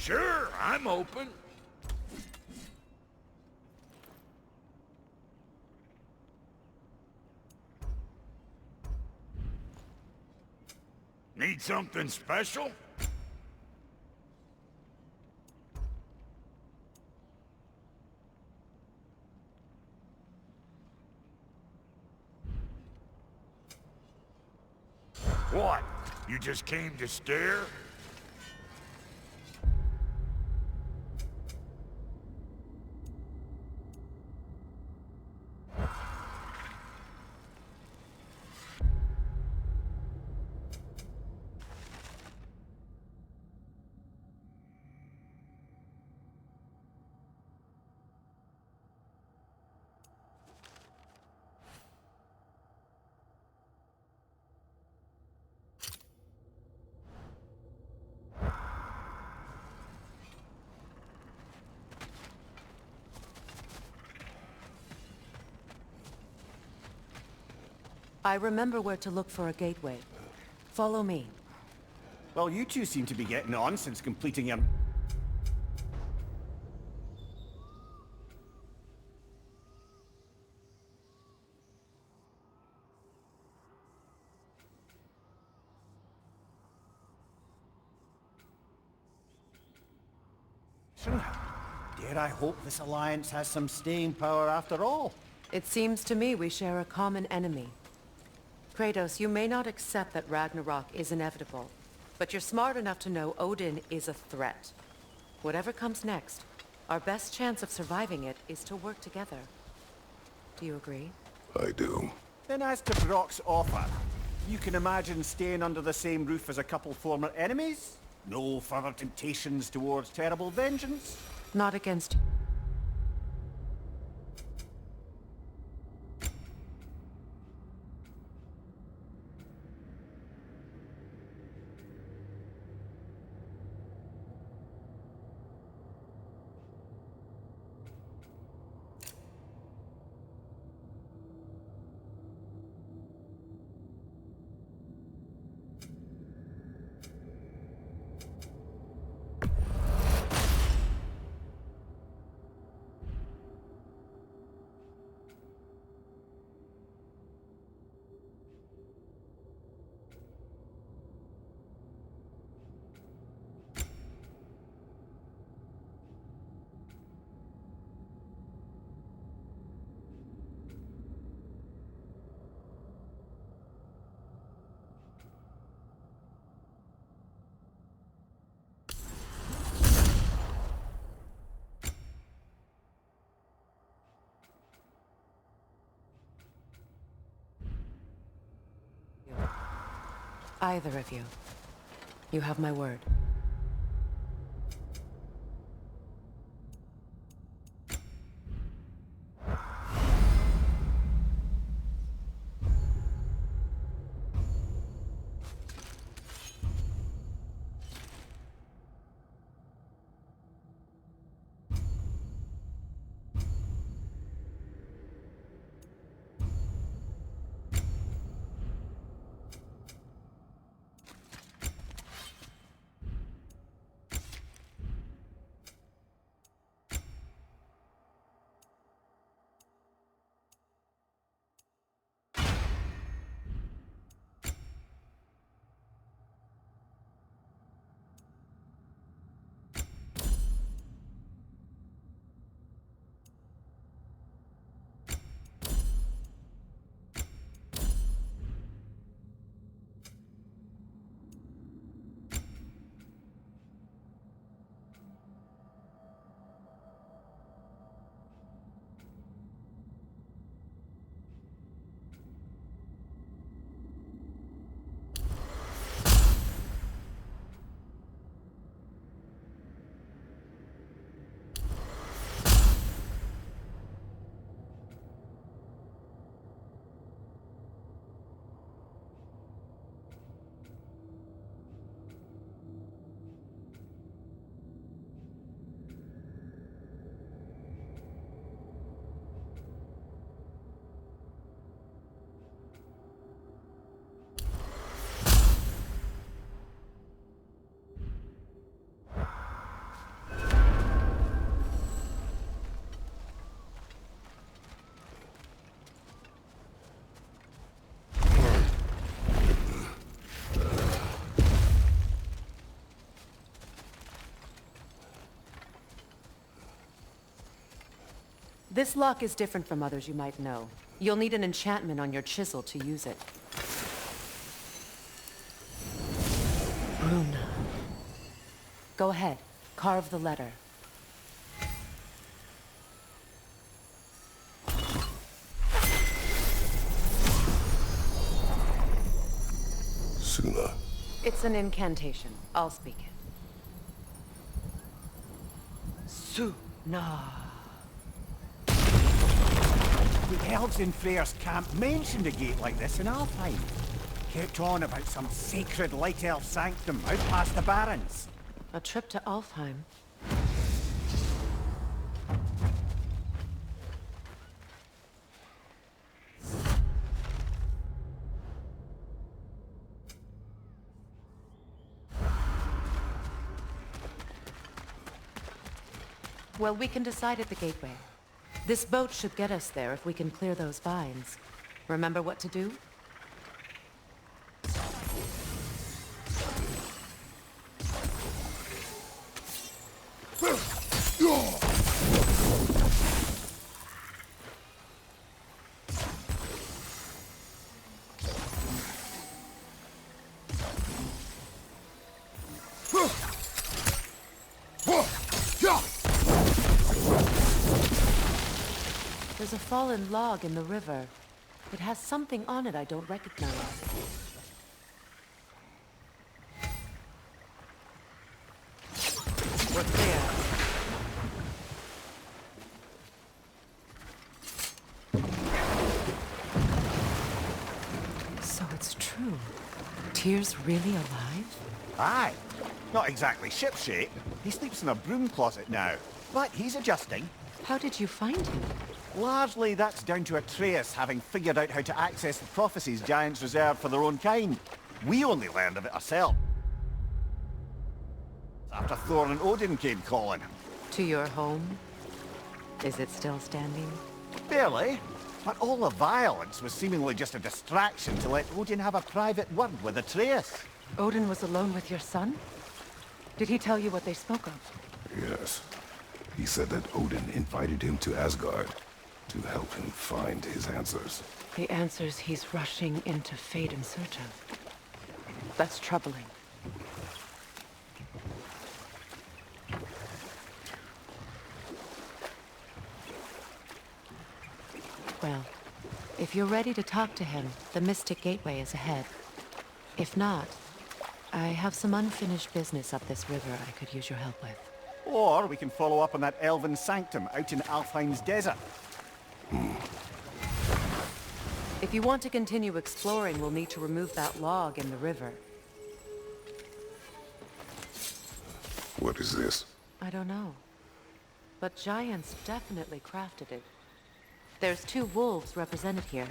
Sure, I'm open. Need something special? What? You just came to stare? I remember where to look for a gateway. Follow me. Well, you two seem to be getting on since completing your... Dare I hope this alliance has some staying power after all? It seems to me we share a common enemy. Kratos, you may not accept that Ragnarok is inevitable, but you're smart enough to know Odin is a threat. Whatever comes next, our best chance of surviving it is to work together. Do you agree? I do. Then as to Brock's offer, you can imagine staying under the same roof as a couple former enemies? No further temptations towards terrible vengeance? Not against... Either of you. You have my word. This lock is different from others you might know. You'll need an enchantment on your chisel to use it. Runa. Go ahead. Carve the letter. Suna. It's an incantation. I'll speak it. Suna. The elves in Freya's camp mentioned a gate like this in Alfheim. Kept on about some sacred light elf sanctum out past the barrens. A trip to Alfheim. Well, we can decide at the gateway. This boat should get us there if we can clear those vines. Remember what to do? There's a fallen log in the river. It has something on it I don't recognize. What's there? So it's true. Tyr's really alive? Aye. Not exactly shipshape. He sleeps in a broom closet now. But he's adjusting. How did you find him? Largely, that's down to Atreus having figured out how to access the prophecies giants reserve for their own kind. We only learned of it ourselves after Thor and Odin came calling. To your home? Is it still standing? Barely. But all the violence was seemingly just a distraction to let Odin have a private word with Atreus. Odin was alone with your son? Did he tell you what they spoke of? Yes. He said that Odin invited him to Asgard to help him find his answers. The answers he's rushing into fate in search of. That's troubling. Well, if you're ready to talk to him, the Mystic Gateway is ahead. If not, I have some unfinished business up this river I could use your help with. Or we can follow up on that elven sanctum out in Alfheim's desert. If you want to continue exploring, we'll need to remove that log in the river. What is this? I don't know. But giants definitely crafted it. There's 2 wolves represented here.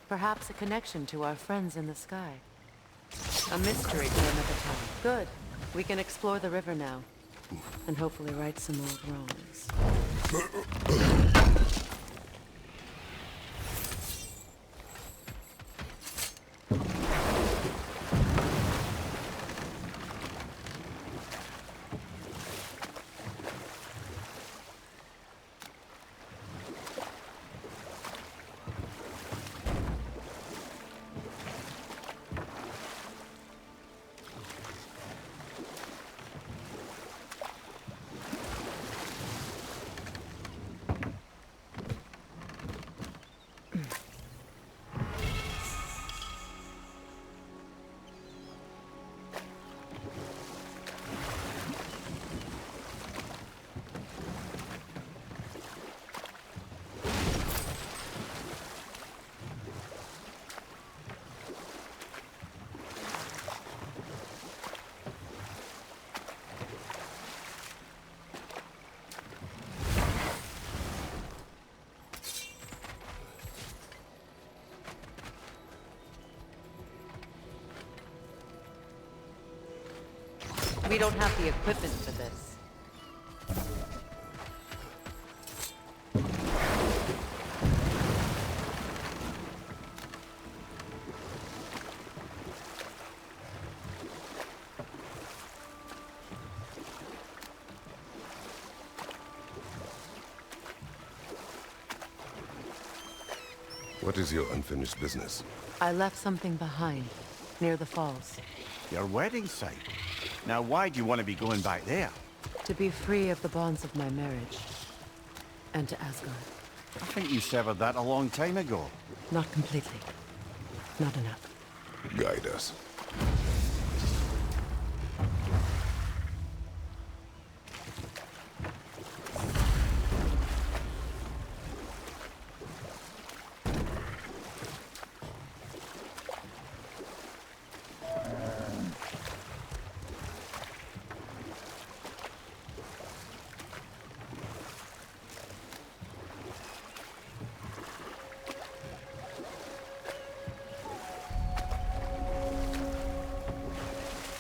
Perhaps a connection to our friends in the sky. A mystery for another time. Good. We can explore the river now. And hopefully right some old wrongs. We don't have the equipment for this. What is your unfinished business? I left something behind, near the falls. Your wedding site. Now why do you want to be going back there? To be free of the bonds of my marriage. And to Asgard. I think you severed that a long time ago. Not completely. Not enough. Guide us.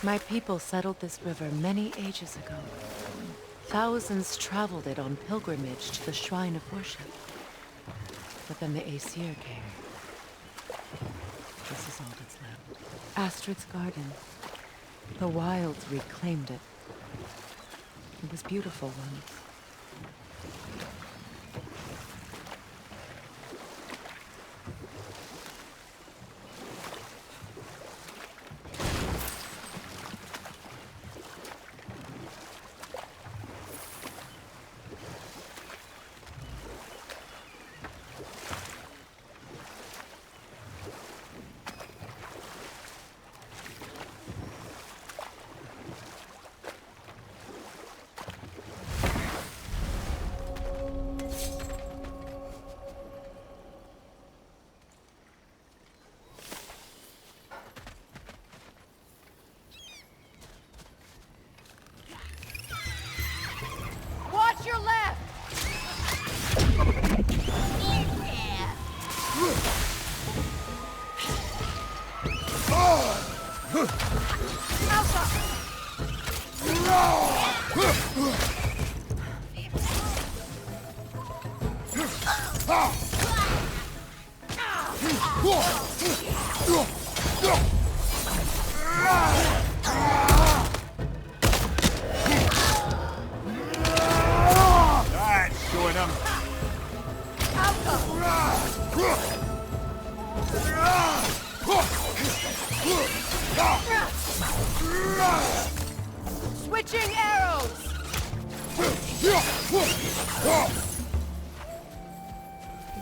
My people settled this river many ages ago. Thousands traveled it on pilgrimage to the shrine of worship. But then the Aesir came. This is all that's left. Astrid's garden. The wilds reclaimed it. It was beautiful once. Watch your left! That's showing him. Switching arrows!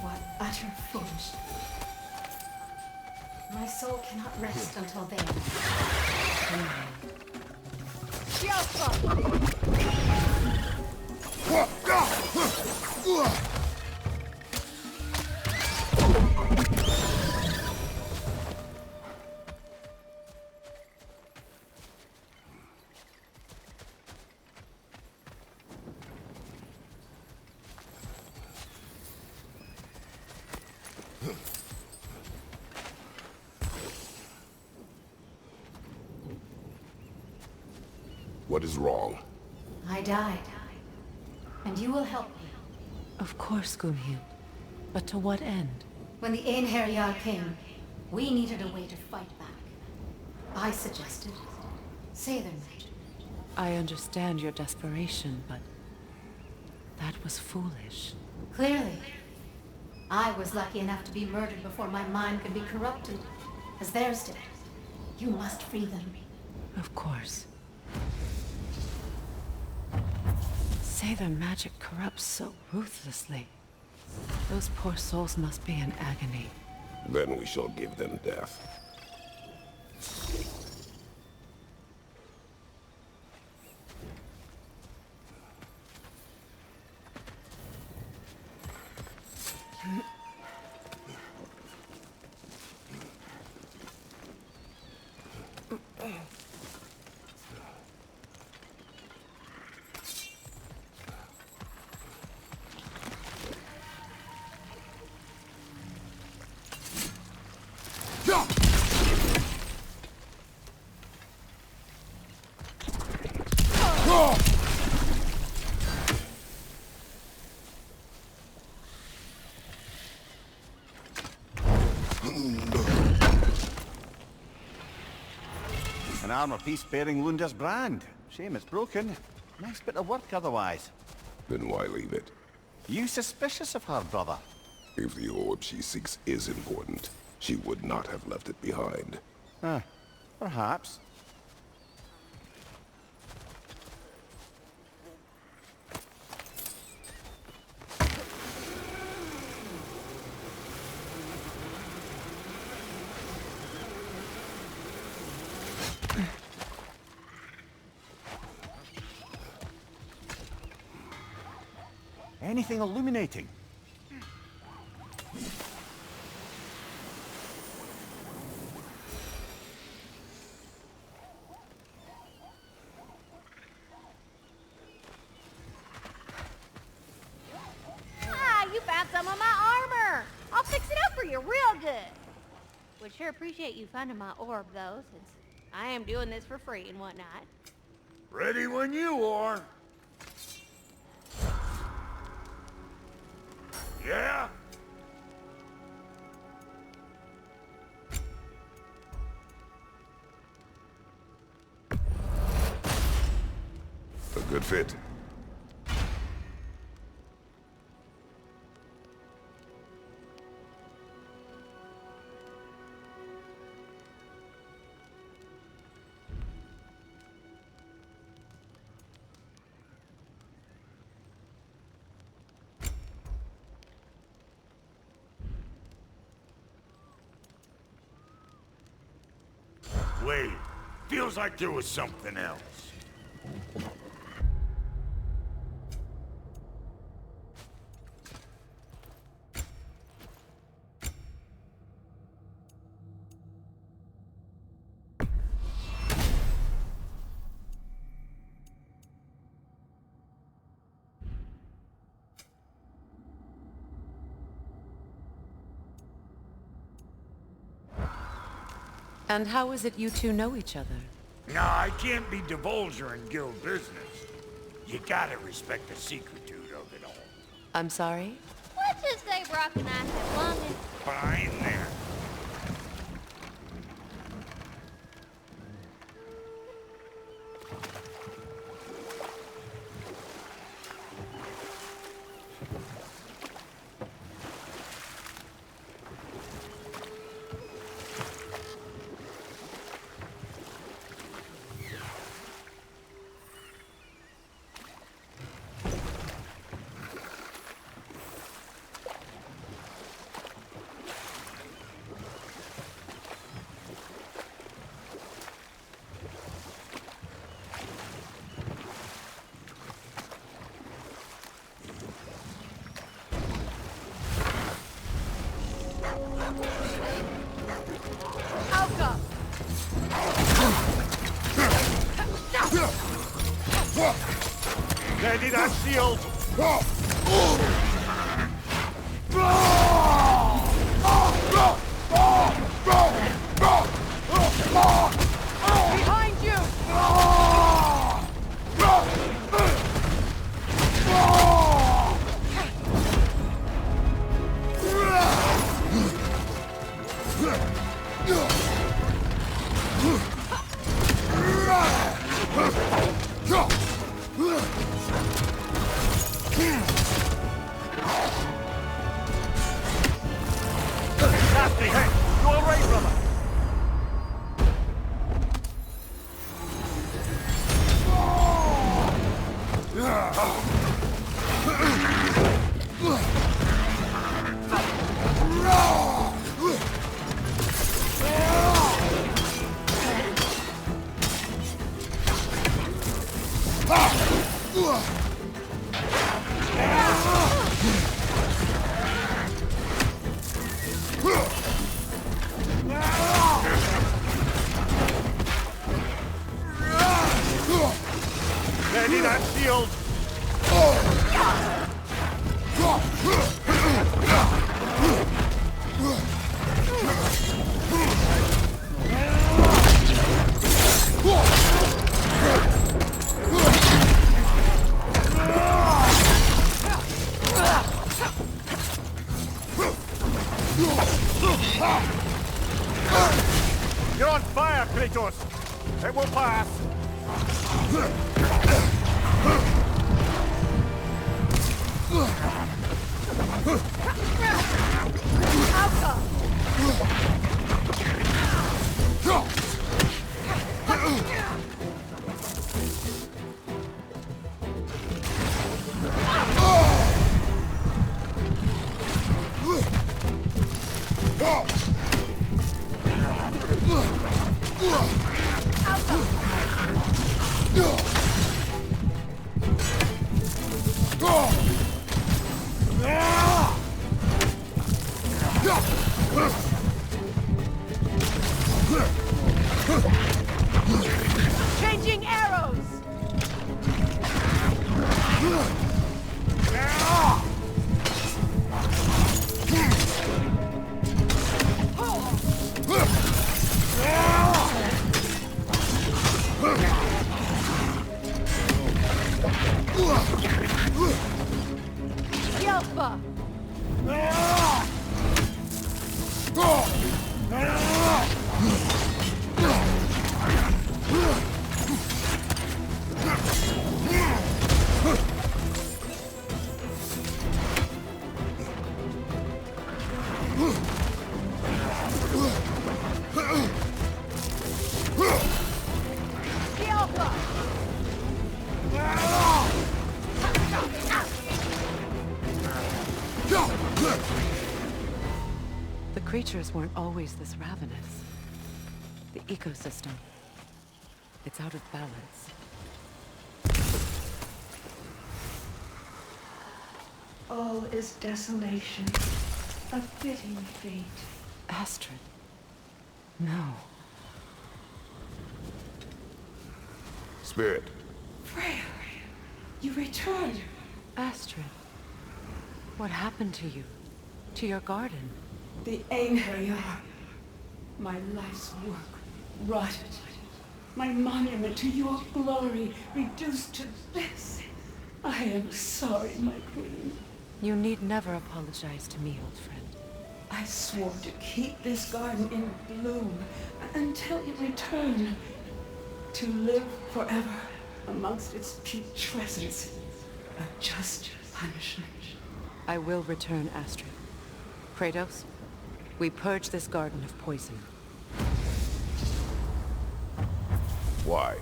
What utter foolishness. My soul cannot rest until then. What is wrong? I died. And you will help me. Of course, Gunhild. But to what end? When the Einherjar came, we needed a way to fight back. I suggested, say their magic. I understand your desperation, but that was foolish. Clearly. I was lucky enough to be murdered before my mind could be corrupted, as theirs did. You must free them. Of course. Say their magic corrupts so ruthlessly. Those poor souls must be in agony. Then we shall give them death. An armor piece bearing Lunda's brand. Shame it's broken. Nice bit of work otherwise. Then why leave it? You suspicious of her, brother? If the orb she seeks is important, she would not have left it behind. Perhaps. Anything illuminating? Ah, you found some of my armor! I'll fix it up for you real good. Would sure appreciate you finding my orb, though, since I am doing this for free and whatnot. Ready when you are. Yeah? A good fit. Wait. Feels like there was something else. And how is it you two know each other? Nah, I can't be divulger in guild business. You gotta respect the secretude of it all. I'm sorry? Let's just say Brock and I have long and... Fine there. Outcome! Ready that shield! Behind you! Nasty hit! You alright, brother? Ready that shield! Changing arrows! Yelpa! The creatures weren't always this ravenous. The ecosystem, it's out of balance. All is desolation, a fitting fate. Astrid. No. Spirit. Freya, you returned. Astrid. What happened to you? To your garden? The anger, my life's work rotted. My monument to your glory reduced to this. I am sorry, my queen. You need never apologize to me, old friend. I swore to keep this garden in bloom until you return. To live forever amongst its putrescence. A just punishment. I will return, Astrid. Kratos, we purge this garden of poison. Why?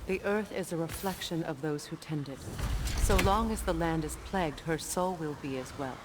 The earth is a reflection of those who tend it. So long as the land is plagued, her soul will be as well.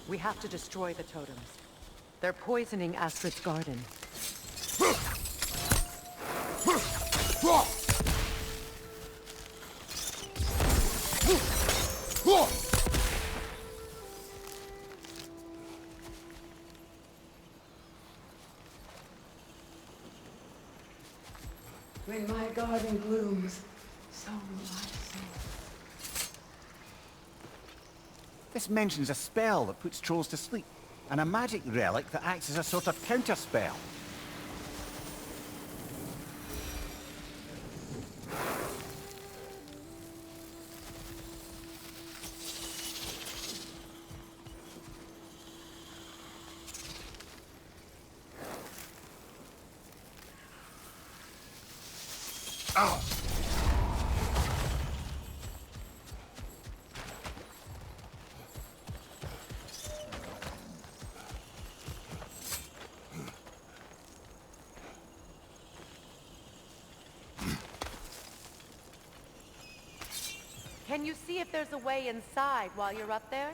We have to destroy the totems. They're poisoning Astrid's garden. When my garden blooms, so will I sing. This mentions a spell that puts trolls to sleep, and a magic relic that acts as a sort of counterspell. Ow! Can you see if there's a way inside while you're up there?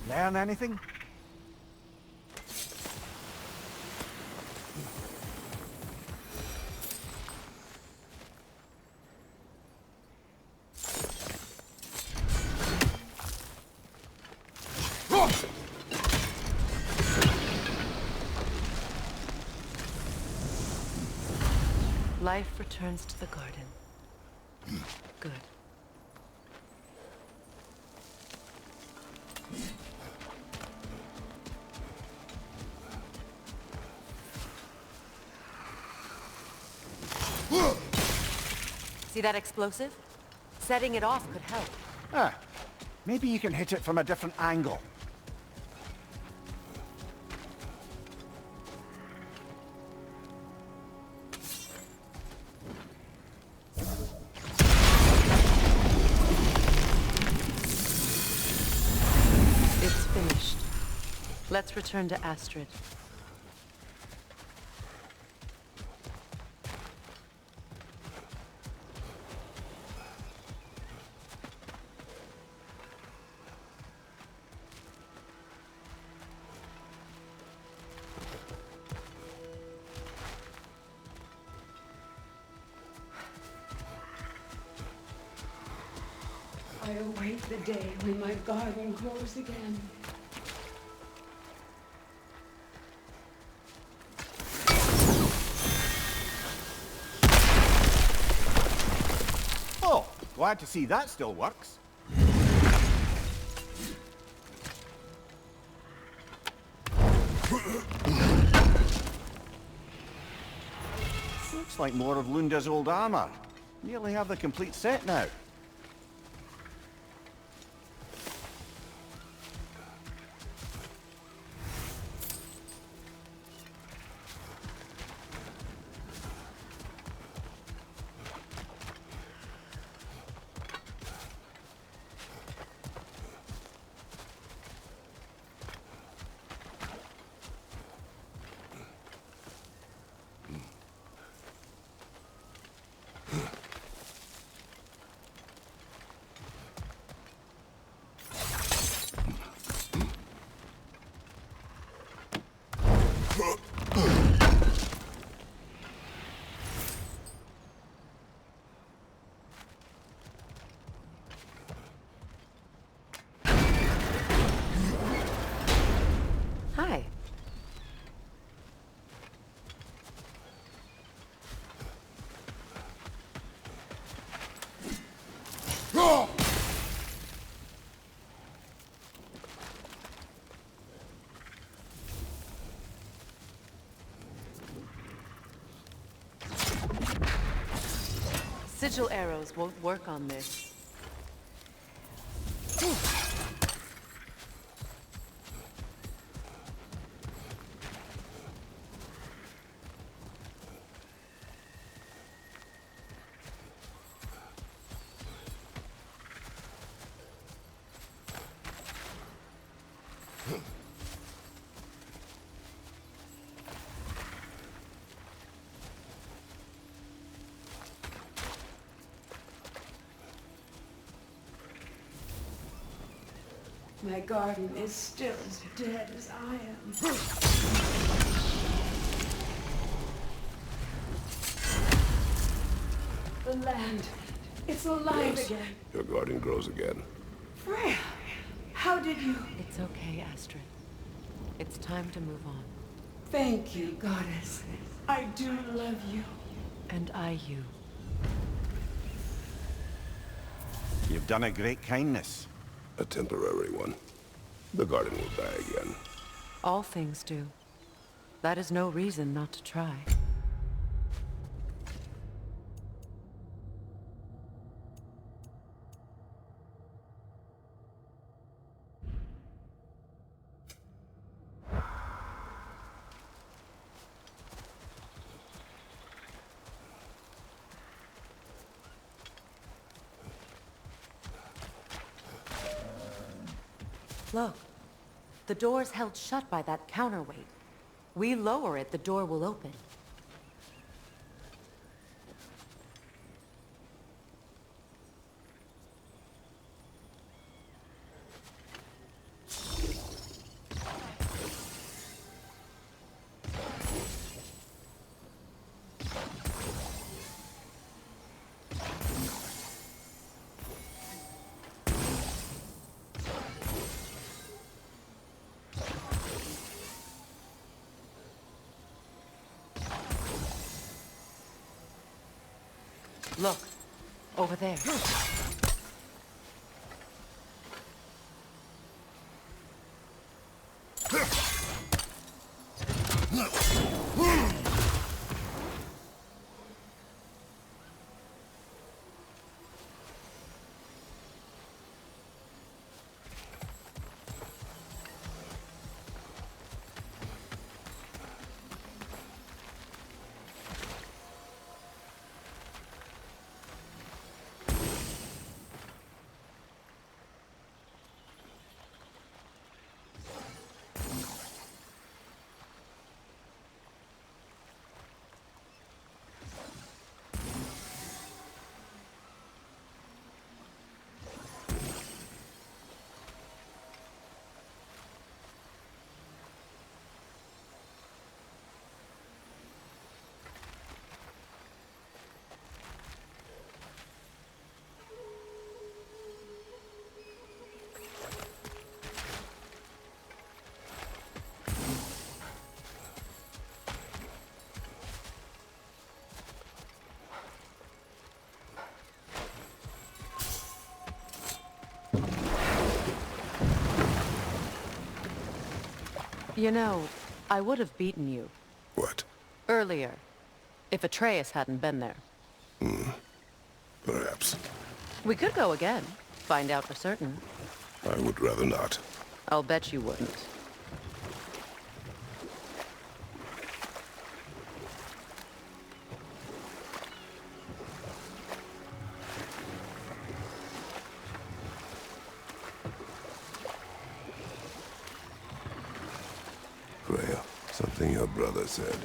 Learn anything? Life returns to the garden. Good. See that explosive? Setting it off could help. Ah, maybe you can hit it from a different angle. It's finished. Let's return to Astrid. I await the day when my garden grows again. Oh, glad to see that still works. Looks like more of Lunda's old armor. Nearly have the complete set now. Hi. Sigil arrows won't work on this. My garden is still as dead as I am. The land, it's alive Yes, again. your garden grows again. Freya, how did you... It's okay, Astrid. It's time to move on. Thank you, goddess. I do love you. And I you. You've done a great kindness. A temporary one. The garden will die again. All things do. That is no reason not to try. Look, the door's held shut by that counterweight. We lower it, the door will open. Look, over there. You know, I would have beaten you What? earlier, if Atreus hadn't been there. Perhaps. We could go again, find out for certain. I would rather not. I'll bet you wouldn't. Freya, something your brother said.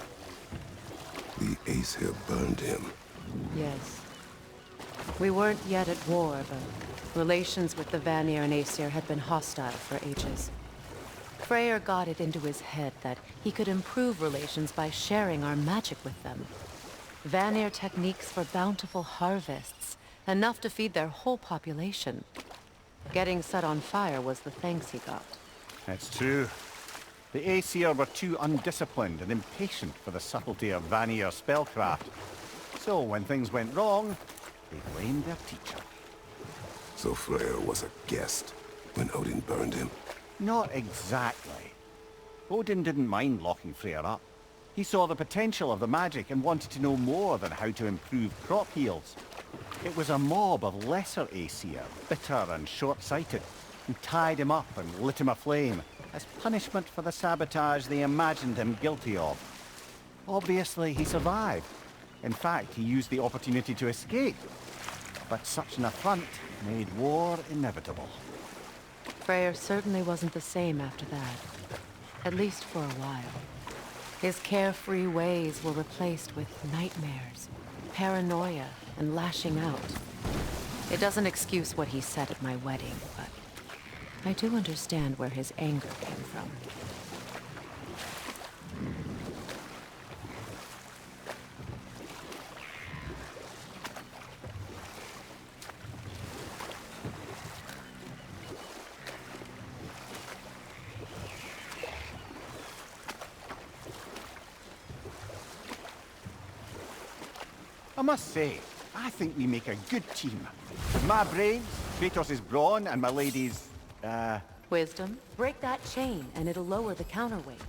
The Aesir burned him. Yes. We weren't yet at war, but relations with the Vanir and Aesir had been hostile for ages. Freyr got it into his head that he could improve relations by sharing our magic with them. Vanir techniques for bountiful harvests, enough to feed their whole population. Getting set on fire was the thanks he got. It's true. The Aesir were too undisciplined and impatient for the subtlety of Vanir spellcraft. So when things went wrong, they blamed their teacher. So Freya was a guest when Odin burned him. Not exactly. Odin didn't mind locking Freya up. He saw the potential of the magic and wanted to know more than how to improve crop yields. It was a mob of lesser Aesir, bitter and short-sighted, who tied him up and lit him aflame as punishment for the sabotage they imagined him guilty of. Obviously, he survived. In fact, he used the opportunity to escape. But such an affront made war inevitable. Freyr certainly wasn't the same after that. At least for a while. His carefree ways were replaced with nightmares, paranoia, and lashing out. It doesn't excuse what he said at my wedding, but I do understand where his anger came from. I must say, I think we make a good team. My brains, Kratos' brawn, and my lady's, Wisdom? Break that chain, and it'll lower the counterweight.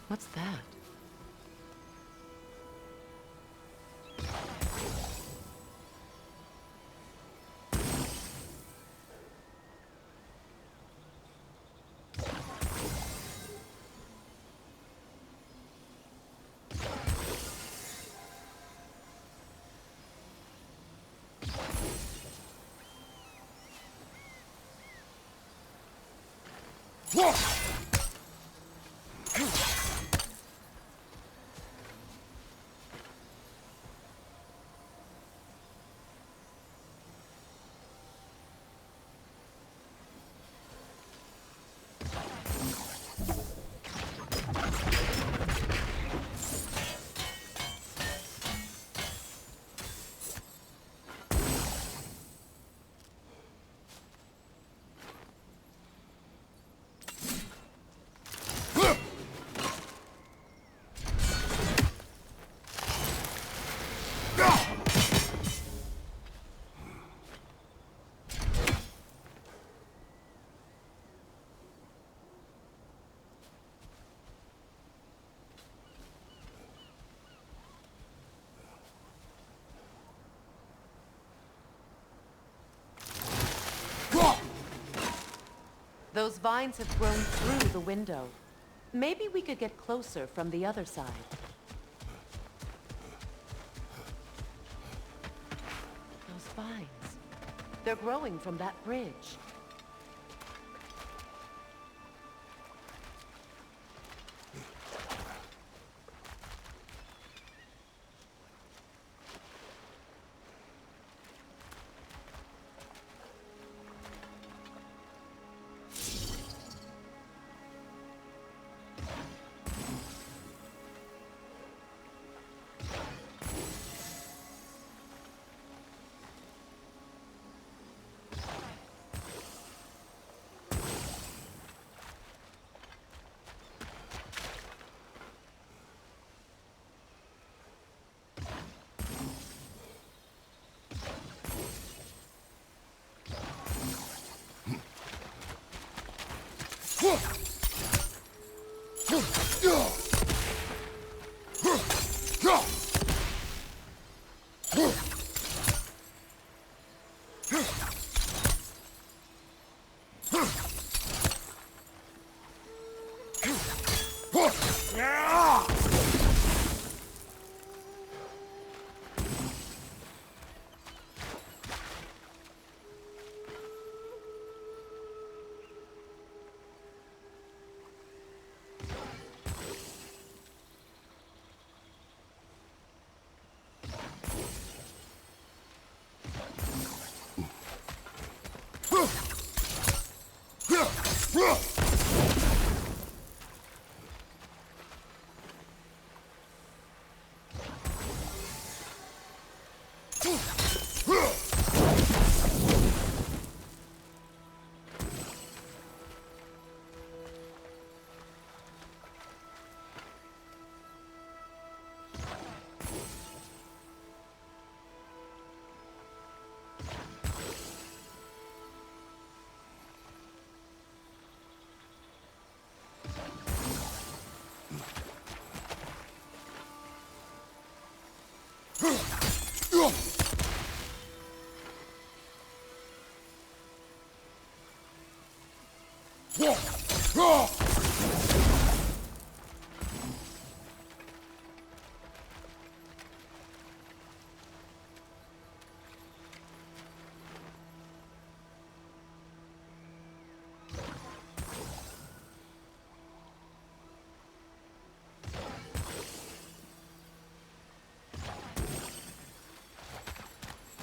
What's that? Those vines have grown through the window. Maybe we could get closer from the other side. Those vines. They're growing from that bridge.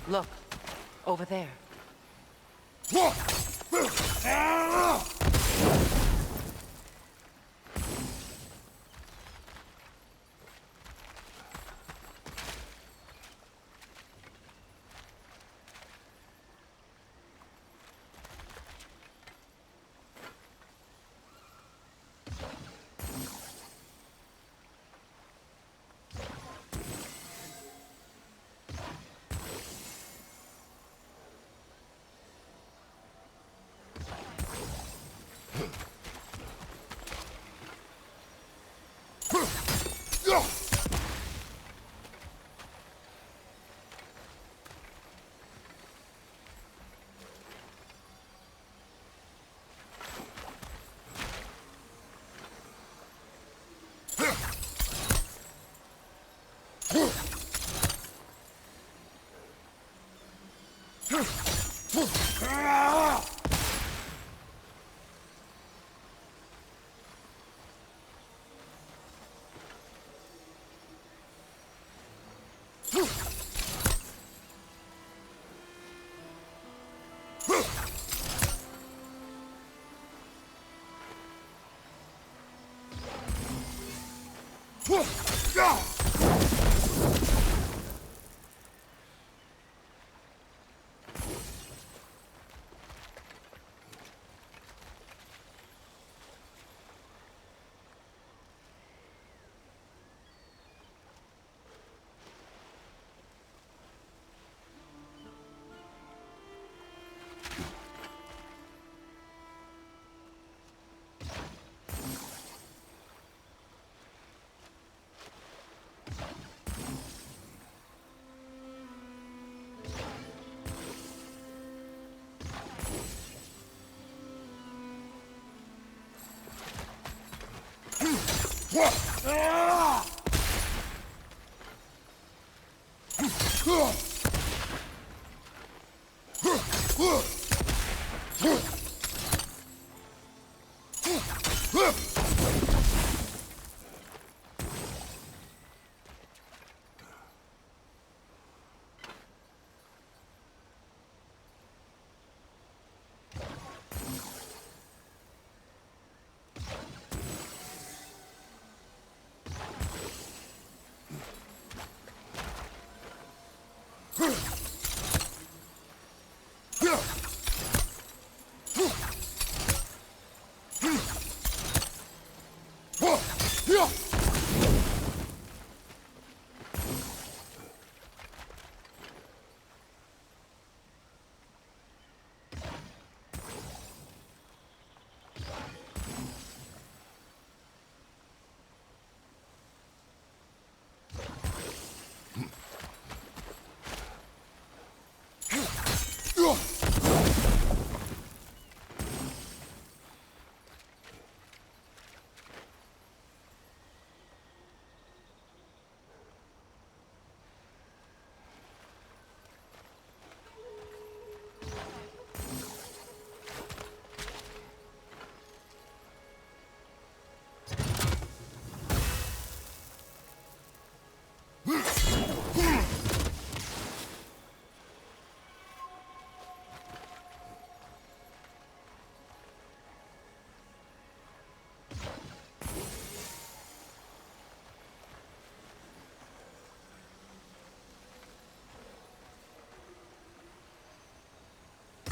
Look, over there.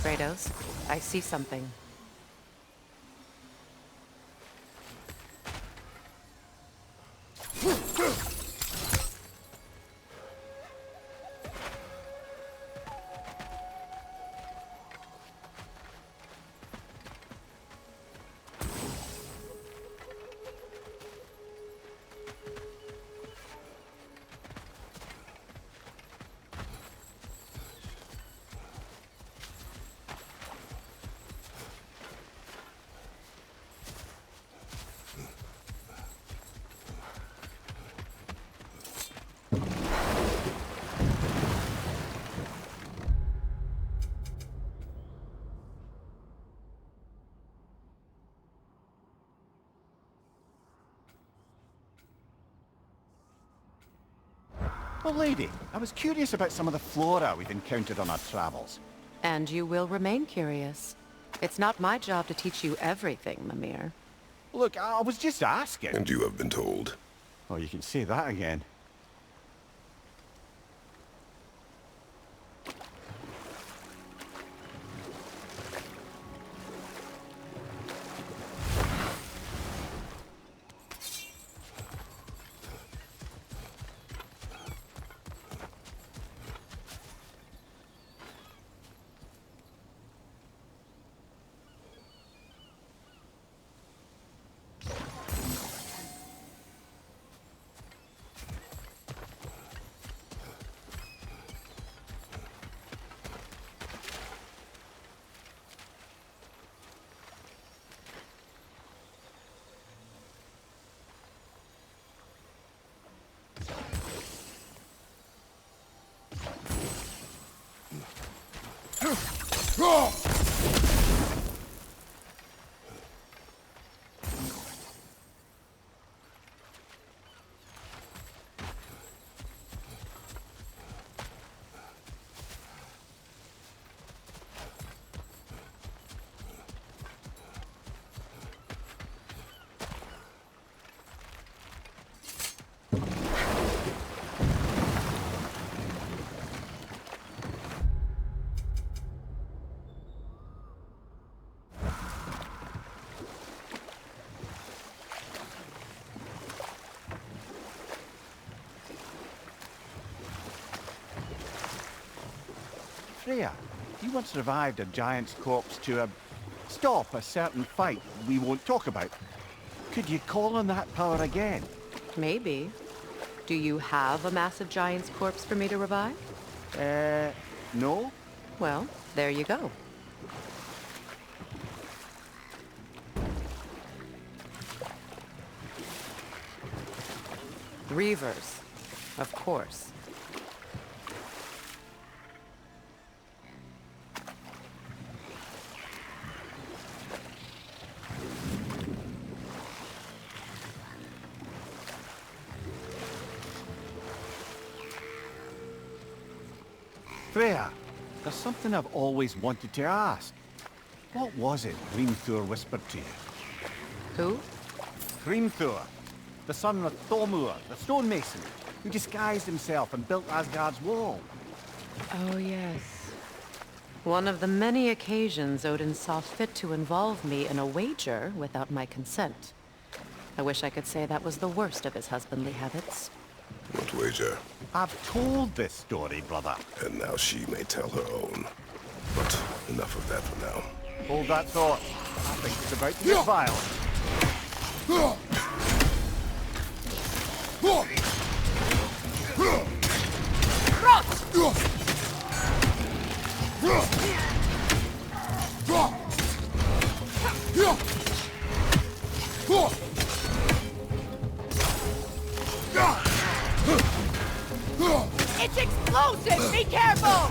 Kratos, I see something. Well, lady, I was curious about some of the flora we've encountered on our travels. And you will remain curious. It's not my job to teach you everything, Mimir. Look, I was just asking. And you have been told. Oh, you can say that again. Freya, you once revived a giant's corpse to stop a certain fight we won't talk about. Could you call on that power again? Maybe. Do you have a massive giant's corpse for me to revive? No? Well, there you go. Reavers, of course. Freya, there's something I've always wanted to ask. What was it Hrimthur whispered to you? Who? Hrimthur, the son of Thormur, the stonemason, who disguised himself and built Asgard's wall. Oh, yes. One of the many occasions Odin saw fit to involve me in a wager without my consent. I wish I could say that was the worst of his husbandly habits. What wager? I've told this story, brother. And now she may tell her own. But enough of that for now. Hold that thought. I think it's about to get violent. It's explosive! Be careful!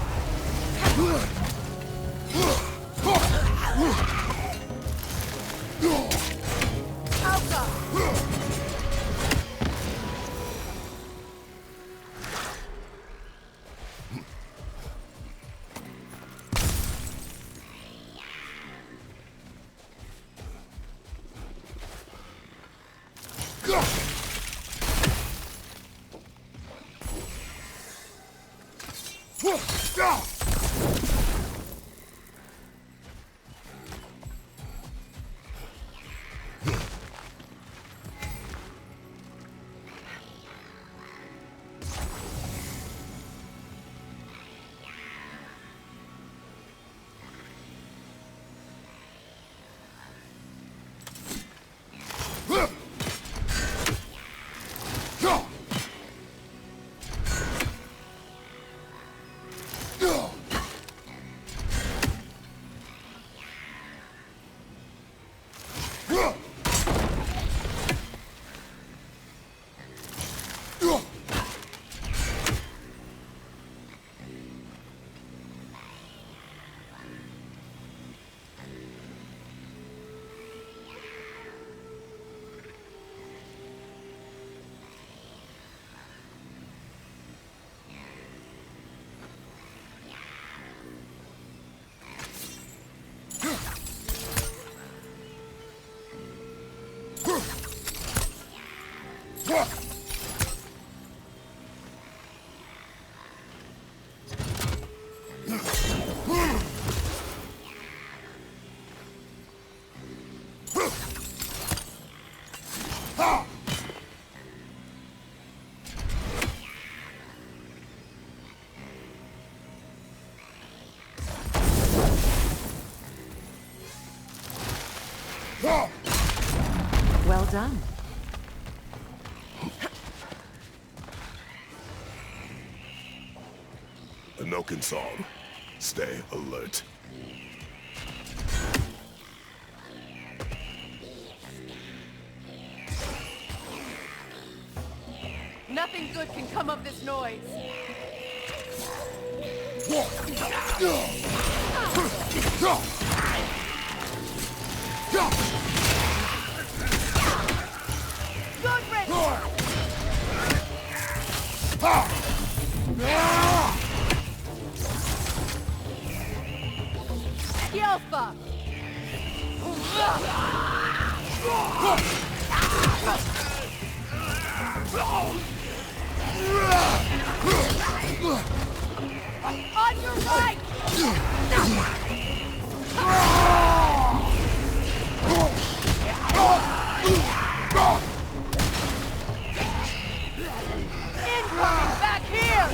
Well done. The Noken song. Stay alert. Nothing good can come of this noise. Good riddance! Yelfa! On your right! Incoming back here!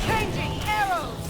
Changing arrows!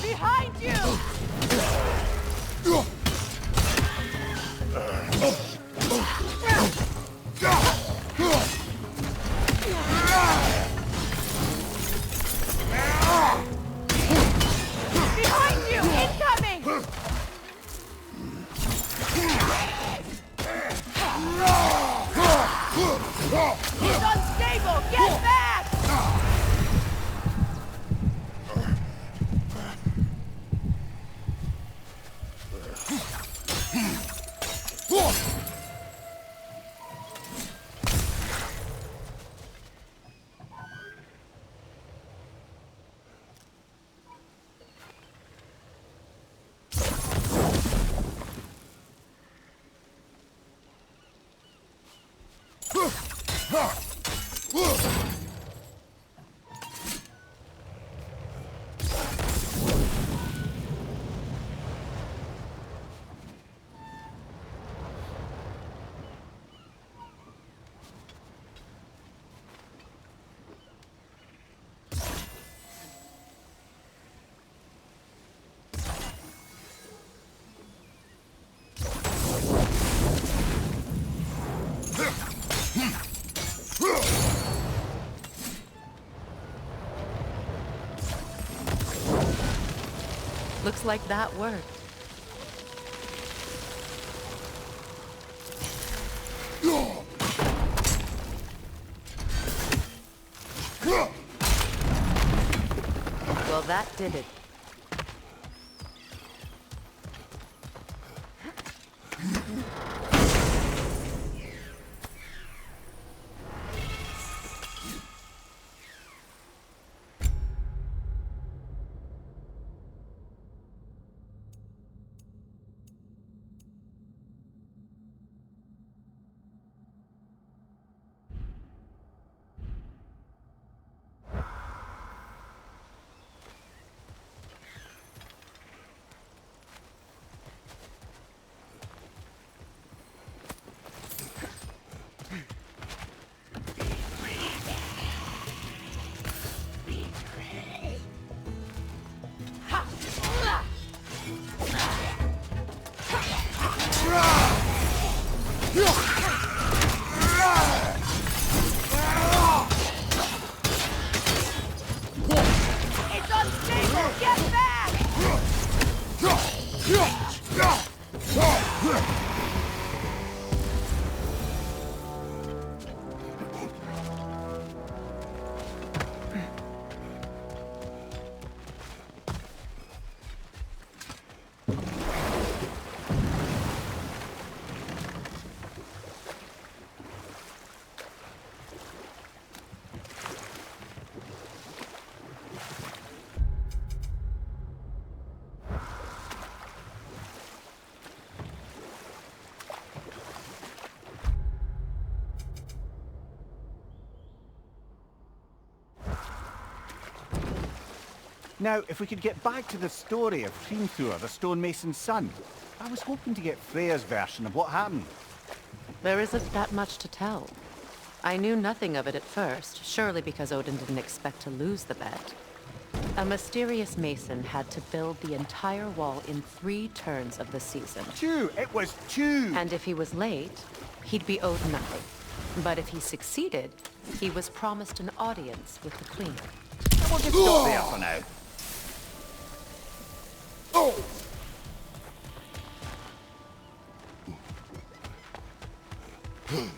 Behind you! Behind you! Incoming! He's unstable! Get back! Looks like that worked. Well, that did it. It's unstable! Get back! Now, if we could get back to the story of Hrimthur, the stonemason's son. I was hoping to get Freya's version of what happened. There isn't that much to tell. I knew nothing of it at first, surely because Odin didn't expect to lose the bet. A mysterious mason had to build the entire wall in 3 turns of the season. It was 2! And if he was late, he'd be owed nothing. But if he succeeded, he was promised an audience with the queen. We'll just stop there for now. Great.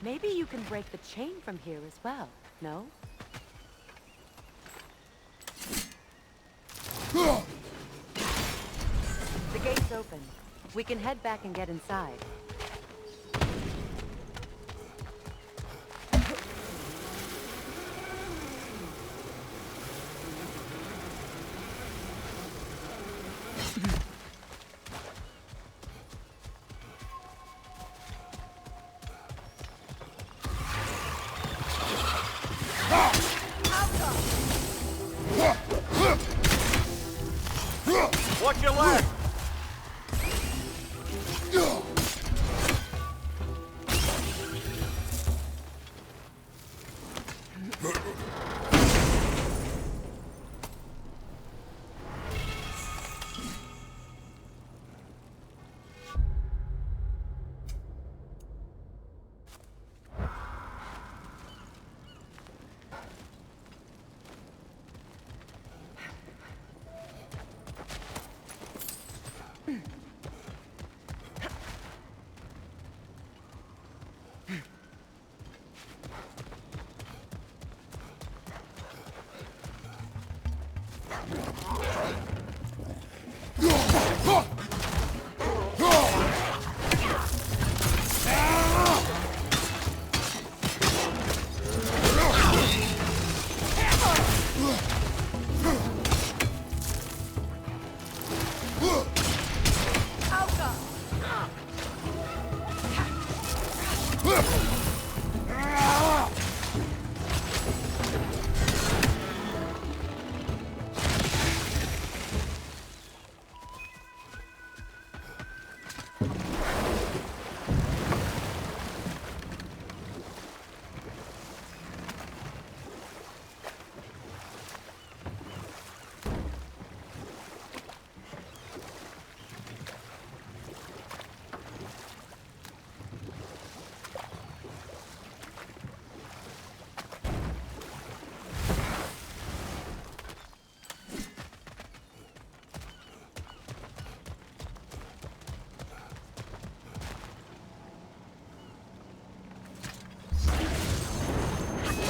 Maybe you can break the chain from here as well, no? The gate's open. We can head back and get inside. Watch your left!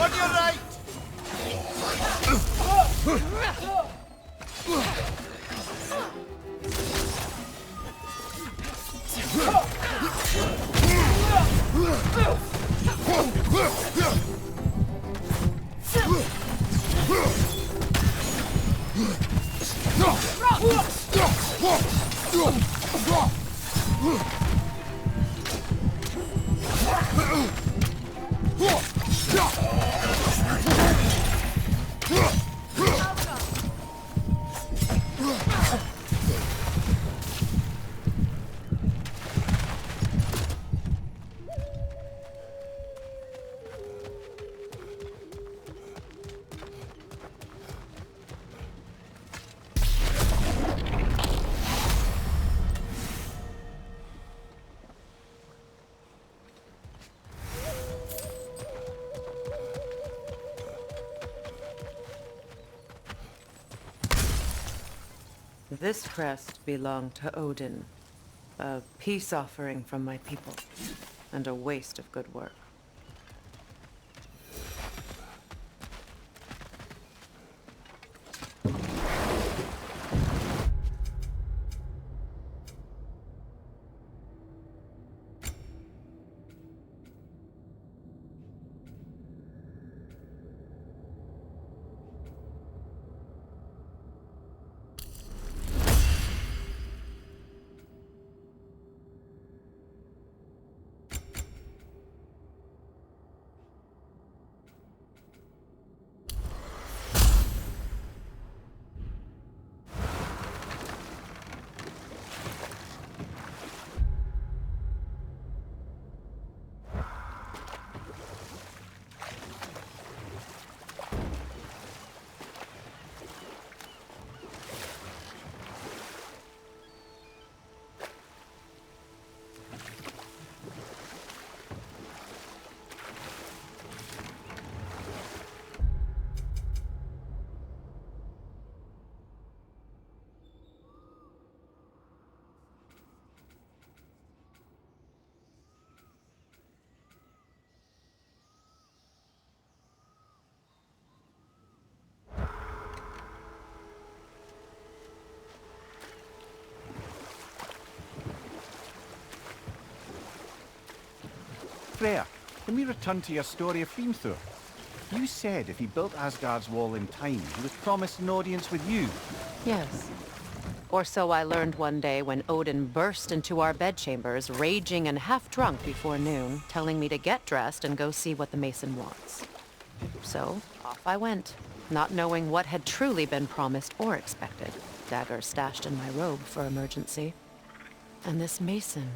On your right! This crest belonged to Odin, a peace offering from my people, and a waste of good work. Freya, can we return to your story of Hrimthur? You said if he built Asgard's wall in time, he was promised an audience with you. Yes. Or so I learned one day when Odin burst into our bedchambers, raging and half-drunk before noon, telling me to get dressed and go see what the Mason wants. So, off I went, not knowing what had truly been promised or expected. Dagger stashed in my robe for emergency. And this Mason,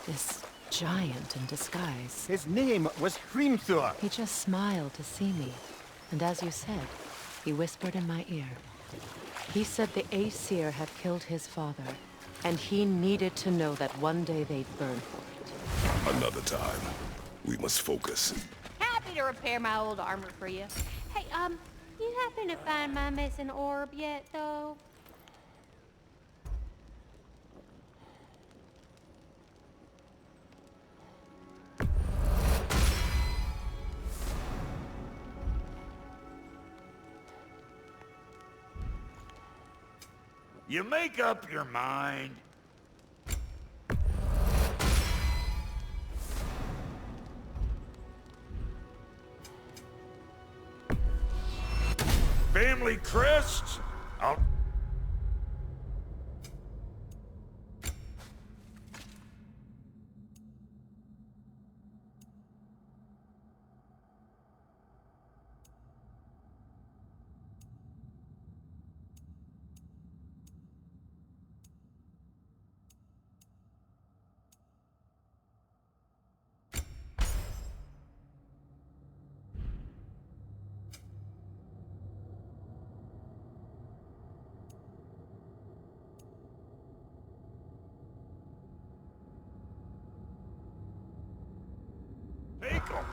this giant in disguise. His name was Hrimthur. He just smiled to see me. And as you said, he whispered in my ear. He said the Aesir had killed his father, and he needed to know that one day they'd burn for it. Another time. We must focus. Happy to repair my old armor for you. Hey, you happen to find my missing orb yet, though? You make up your mind. Family crests? I'll... Take 'em.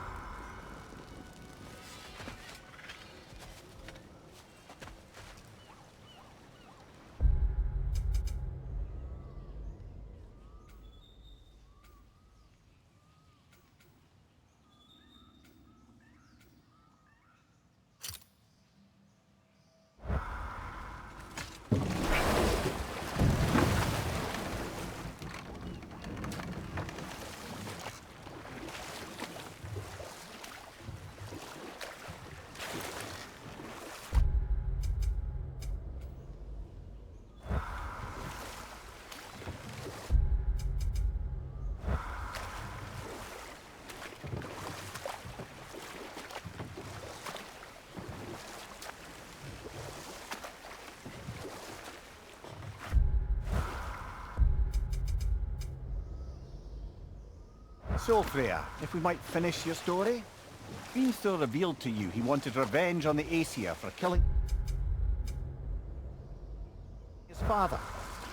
So, Freya, if we might finish your story? Hrimthur revealed to you he wanted revenge on the Aesir for killing his father.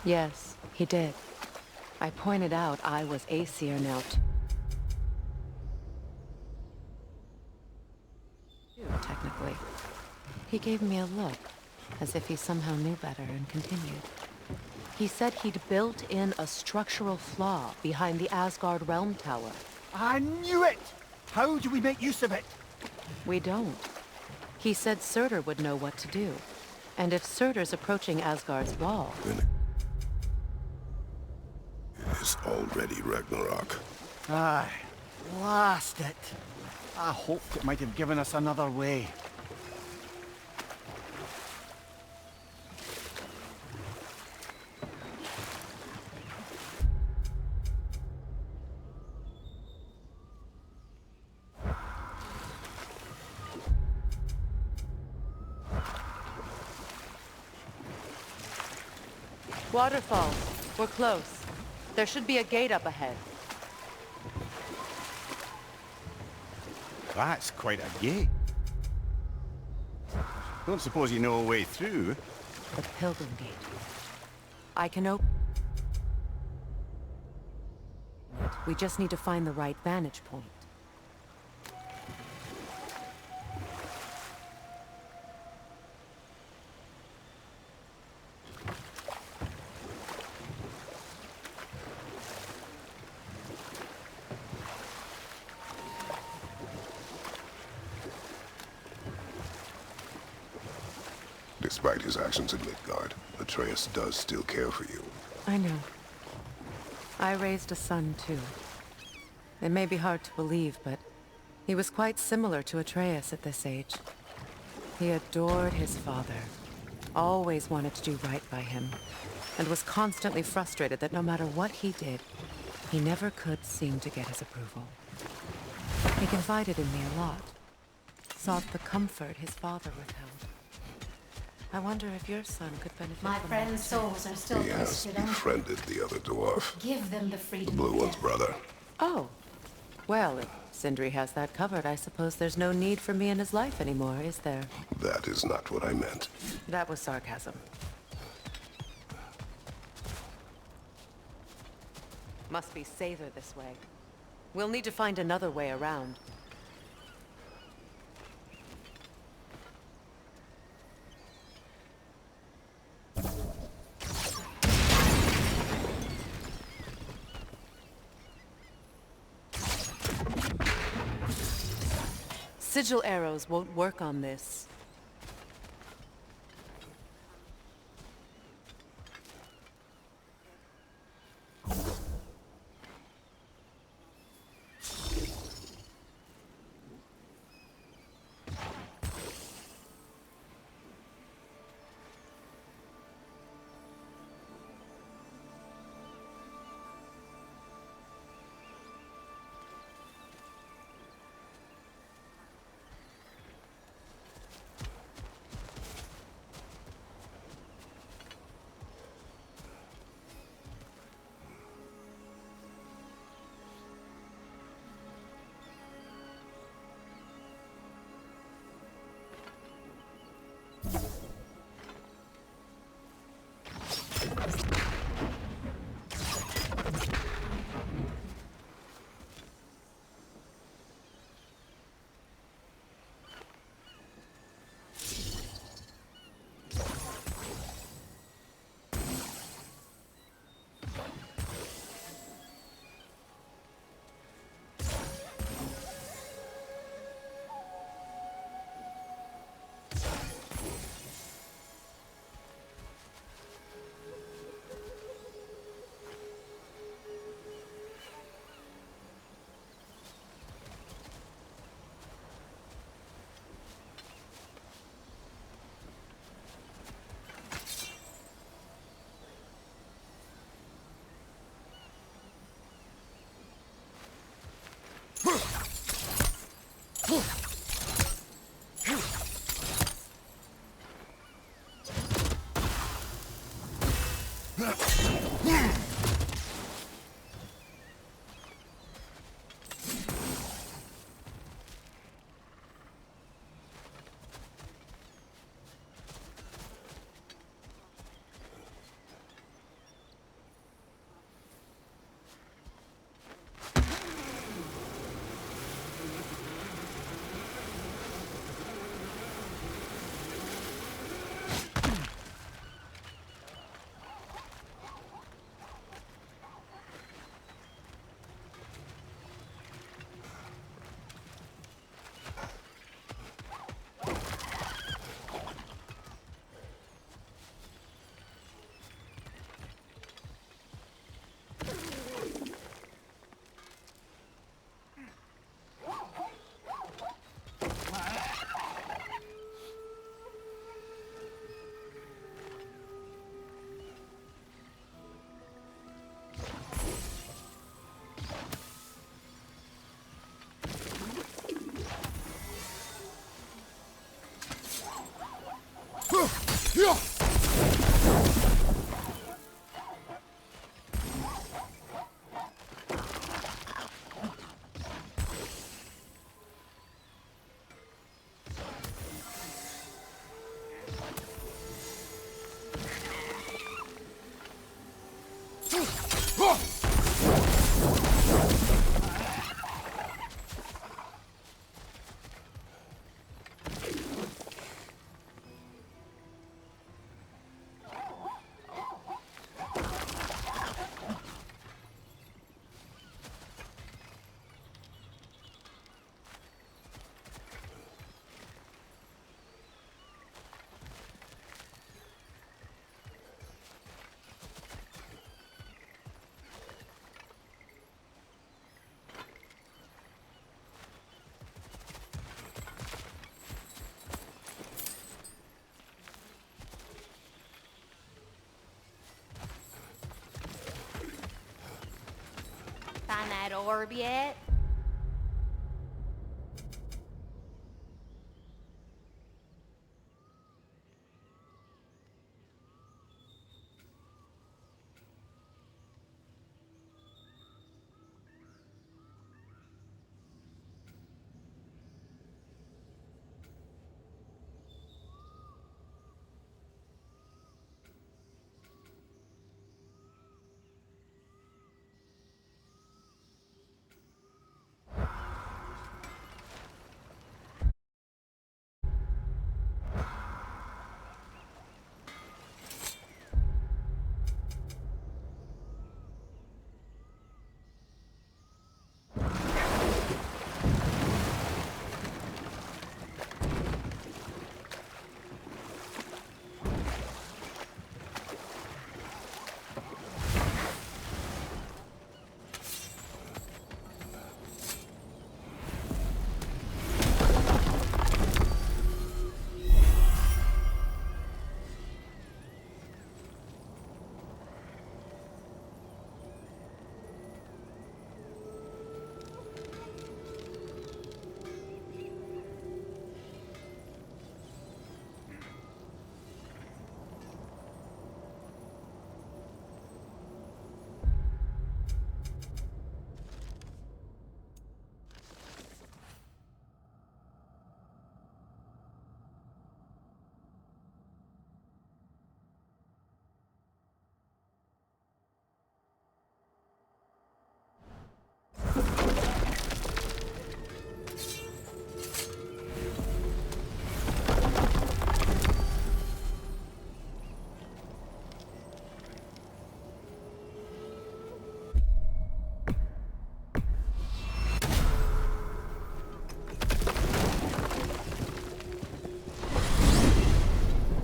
Yes, he did. I pointed out I was Aesir now too, technically. He gave me a look, as if he somehow knew better, and continued. He said he'd built in a structural flaw behind the Asgard Realm Tower. I knew it! How do we make use of it? We don't. He said Surtur would know what to do. And if Surtur's approaching Asgard's wall... Then it is already Ragnarok. Aye, blast it. I hoped it might have given us another way. Waterfalls. We're close. There should be a gate up ahead. That's quite a gate. Don't suppose you know a way through? The Pilgrim Gate. I can open it. We just need to find the right vantage point. Despite his actions in Midgard, Atreus does still care for you. I know. I raised a son, too. It may be hard to believe, but he was quite similar to Atreus at this age. He adored his father, always wanted to do right by him, and was constantly frustrated that no matter what he did, he never could seem to get his approval. He confided in me a lot, sought the comfort his father withheld. I wonder if your son could benefit My from friend's that. souls are still He has twisted, aren't they? befriended the other dwarf. Give them the The freedom. blue to one's live. brother. Oh. Well, if Sindri has that covered, I suppose there's no need for me in his life anymore, is there? That is not what I meant. That was sarcasm. Must be safer this way. We'll need to find another way around. Sigil arrows won't work on this. that orb yet?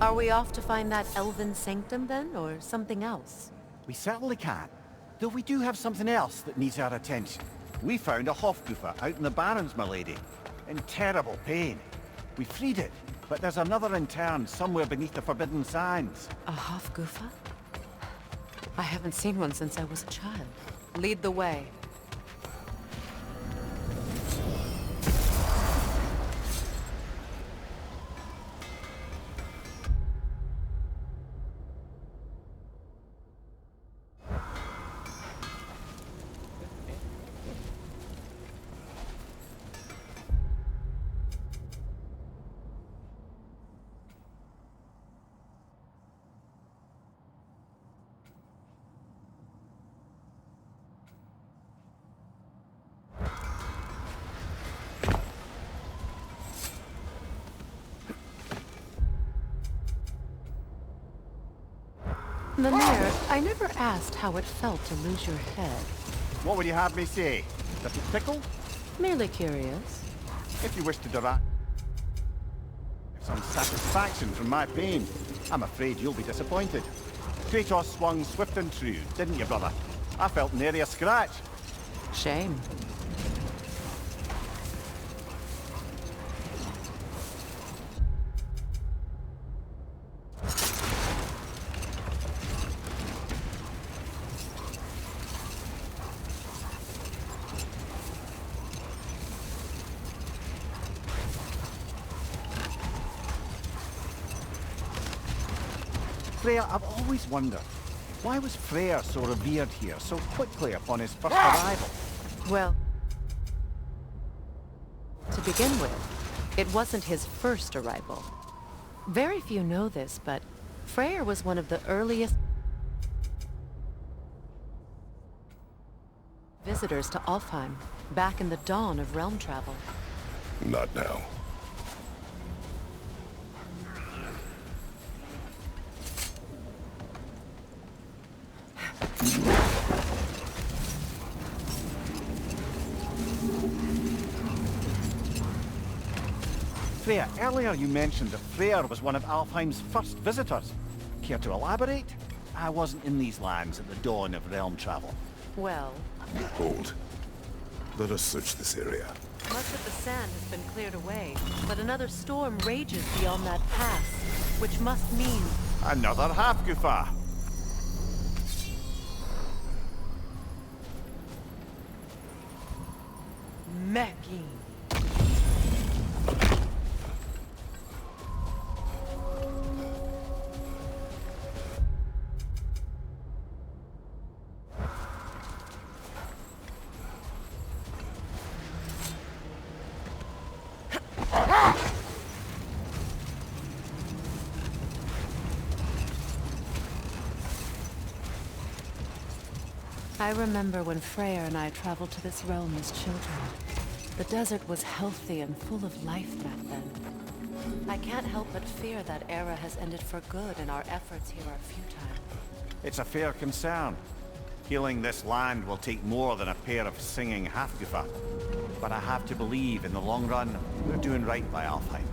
Are we off to find that elven sanctum then, or something else? We certainly can. Though we do have something else that needs our attention. We found a Hofgufa out in the Barrens, my lady. In terrible pain. We freed it, but there's another intern somewhere beneath the Forbidden Sands. A Hofgufa? I haven't seen one since I was a child. Lead the way. Mimir, I never asked how it felt to lose your head. What would you have me say? Does it tickle? Merely curious. If you wish to derive some satisfaction from my pain, I'm afraid you'll be disappointed. Kratos swung swift and true, didn't you, brother? I felt nary a scratch. Shame. Freya, I've always wondered, why was Freya so revered here so quickly upon his first arrival? Well, to begin with, it wasn't his first arrival. Very few know this, but Freya was one of the earliest visitors to Alfheim, back in the dawn of realm travel. Not now. Freya, earlier you mentioned that Freya was one of Alfheim's first visitors. Care to elaborate? I wasn't in these lands at the dawn of realm travel. Well, Hold. Let us search this area. much of the sand has been cleared away, but another storm rages beyond that pass, which must mean... Another Hofgufa! Mecking. I remember when Freya and I traveled to this realm as children. The desert was healthy and full of life back then. I can't help but fear that era has ended for good and our efforts here are futile. It's a fair concern. Healing this land will take more than a pair of singing Halfgufa. But I have to believe in the long run, we're doing right by Alfheim.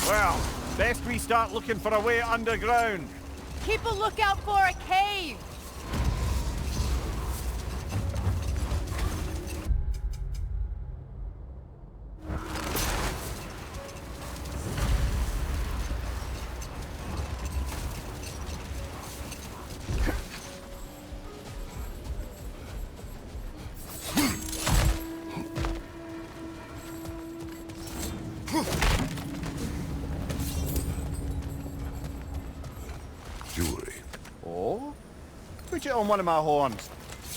Well, best we start looking for a way underground. Keep a lookout for a cave! Jewelry. Oh? Put it on one of my horns.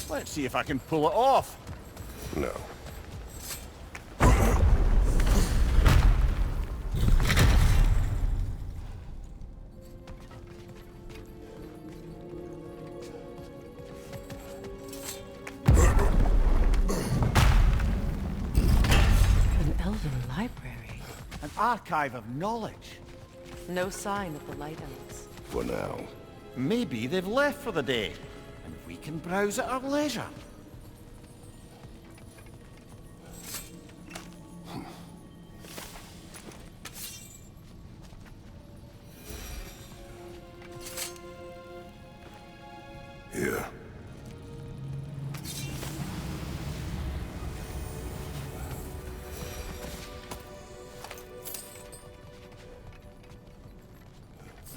Let's see if I can pull it off. No. An elven library. An archive of knowledge. No sign of the Light Elves. For now. Maybe they've left for the day, and we can browse at our leisure. Here.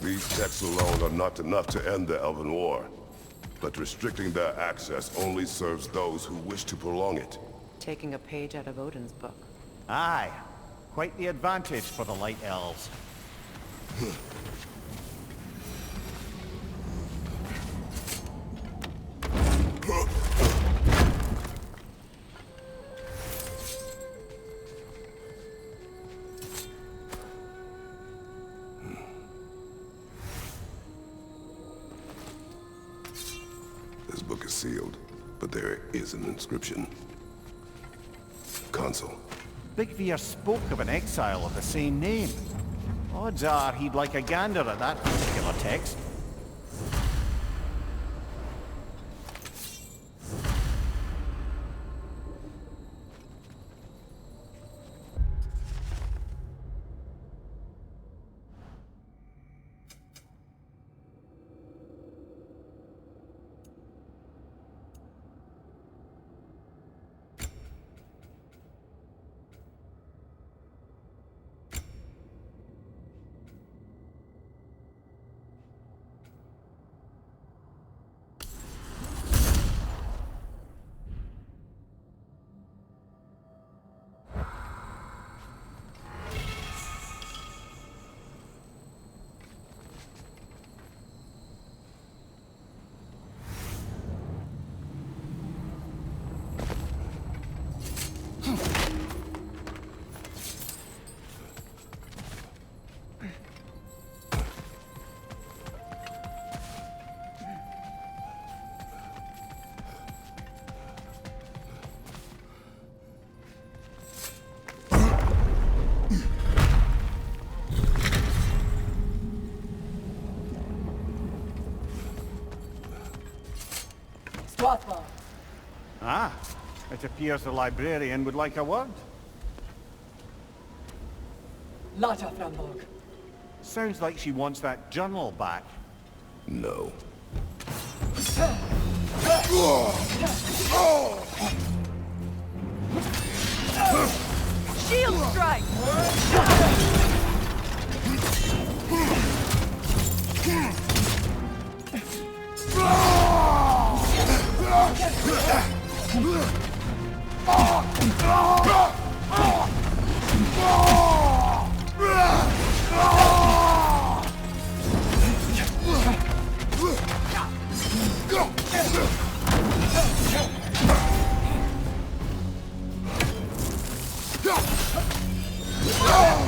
These texts alone are not enough to end the Elven War, but restricting their access only serves those who wish to prolong it. Taking a page out of Odin's book. Aye. Quite the advantage for the Light Elves. This book is sealed, but there is an inscription. Consul. Big Veer spoke of an exile of the same name. Odds are he'd like a gander at that particular text. Swathball. Ah, It appears the librarian would like a word. Lotta Framborg. Sounds like she wants that journal back. No. Shield strike!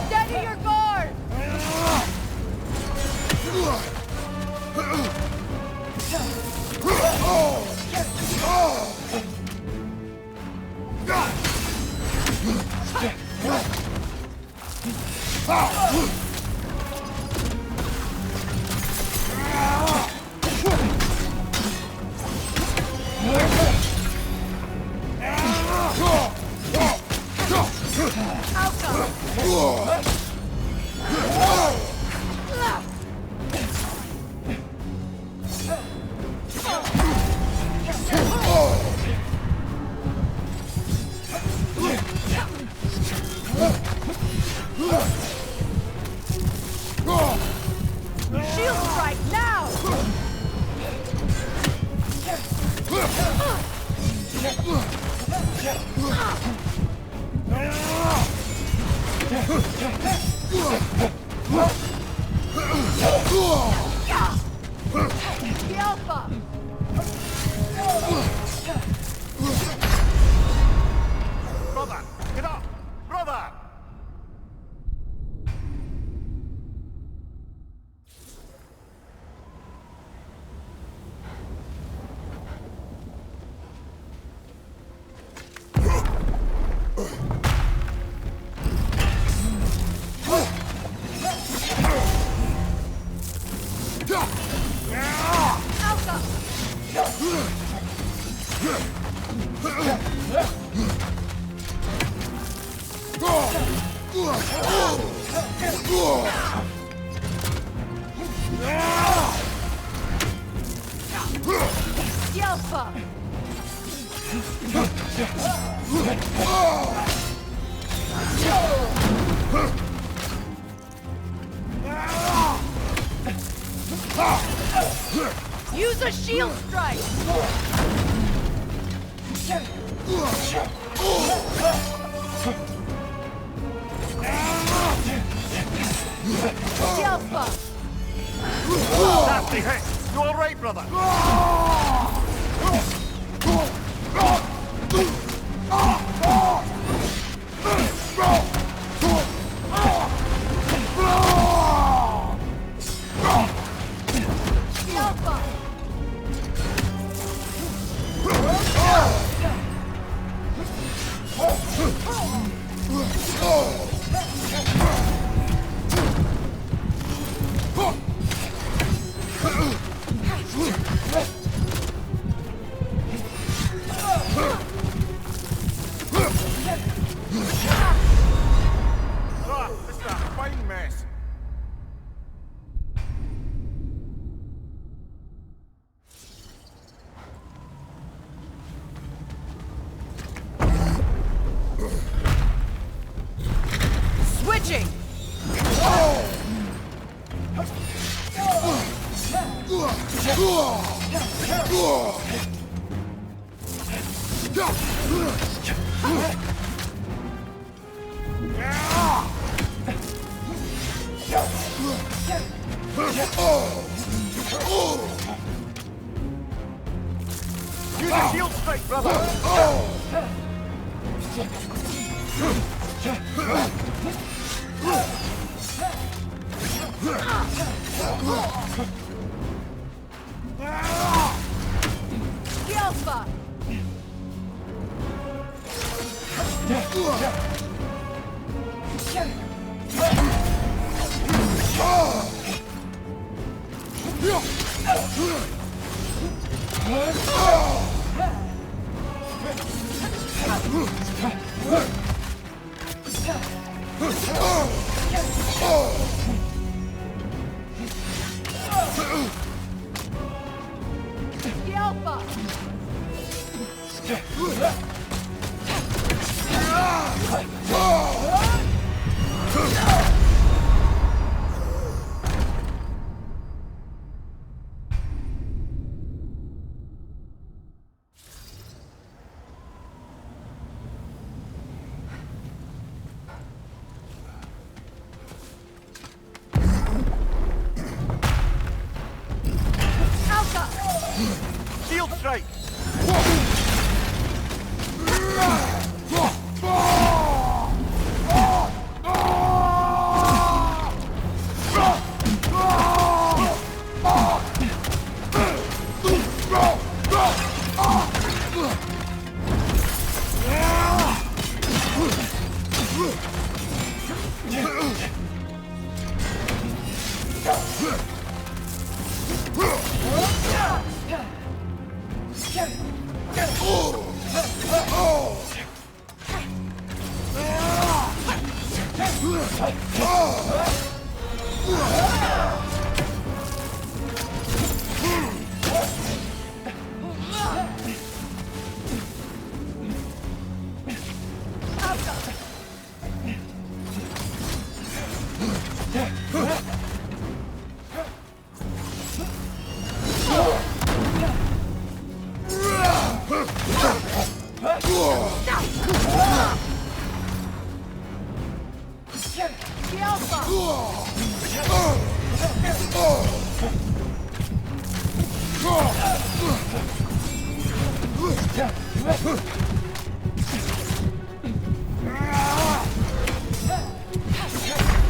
Steady your guard! Shield strike now! The Alpha! Brother! Get up! Brother! The Alpha! Use a shield strike! The Alpha! Nasty hit! You alright, brother? The Alpha! This is a fine mess. Switching! Use a shield strike, brother! The Alpha! strike!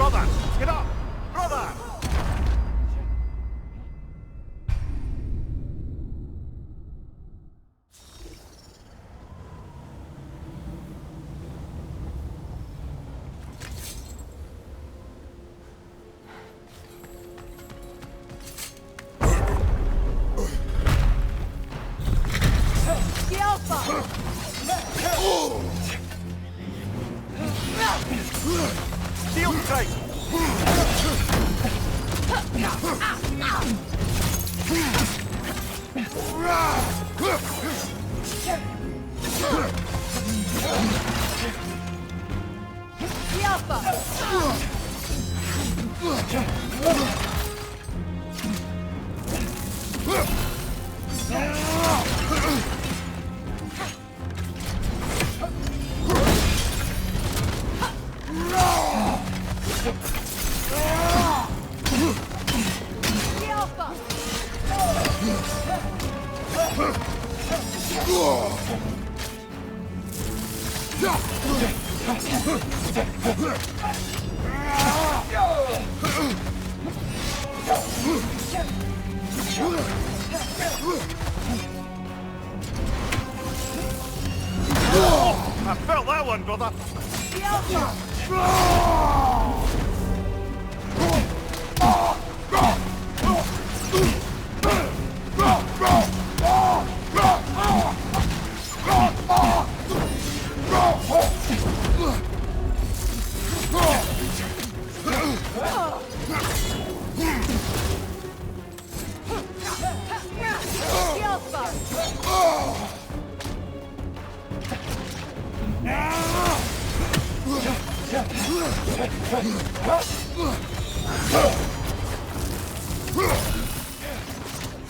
Brother! Get up! Brother! Shield strike! I felt that one, brother!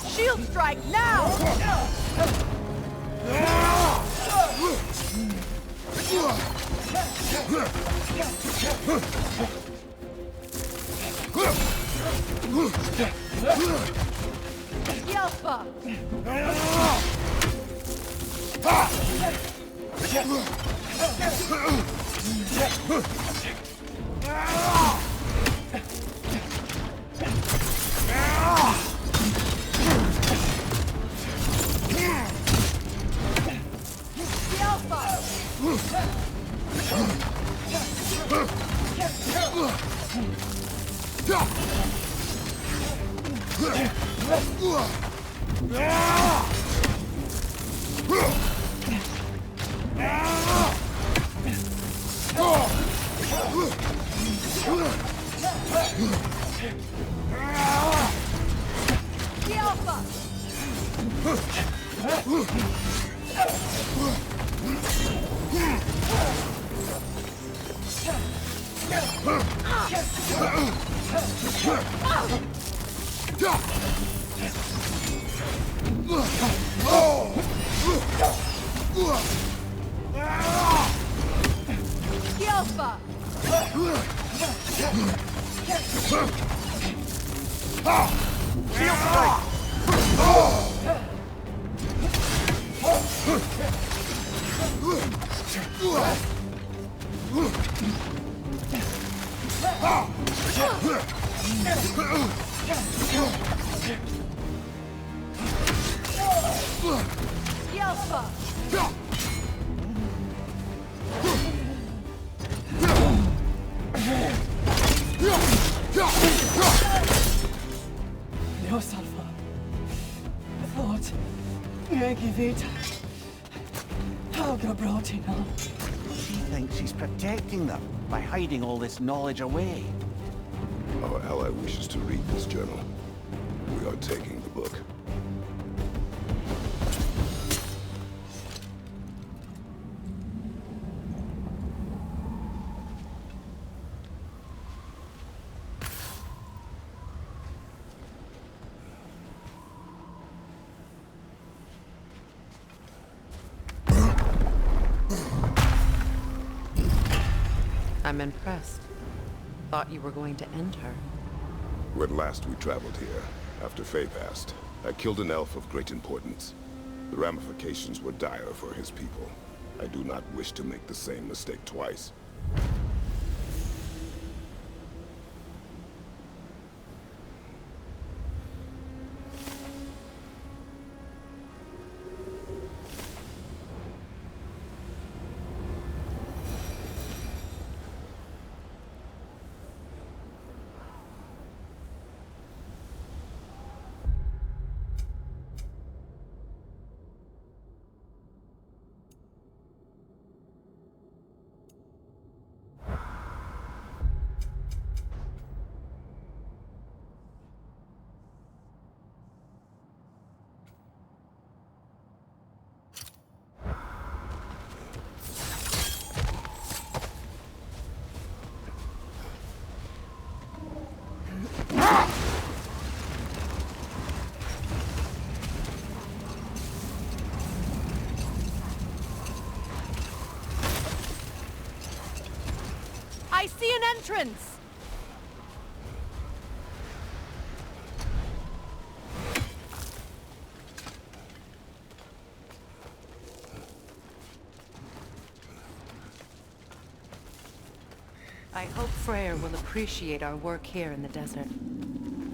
Shield strike now! Yelpa! Los, Alpha. Thought. Givita. Helga brought it on. She thinks she's protecting them by hiding all this knowledge away. Our ally wishes to read this journal. We are taking the book. I'm impressed. Thought you were going to end her. When last we traveled here, after Faye passed, I killed an elf of great importance. The ramifications were dire for his people. I do not wish to make the same mistake twice. I see an entrance! I hope Freya will appreciate our work here in the desert.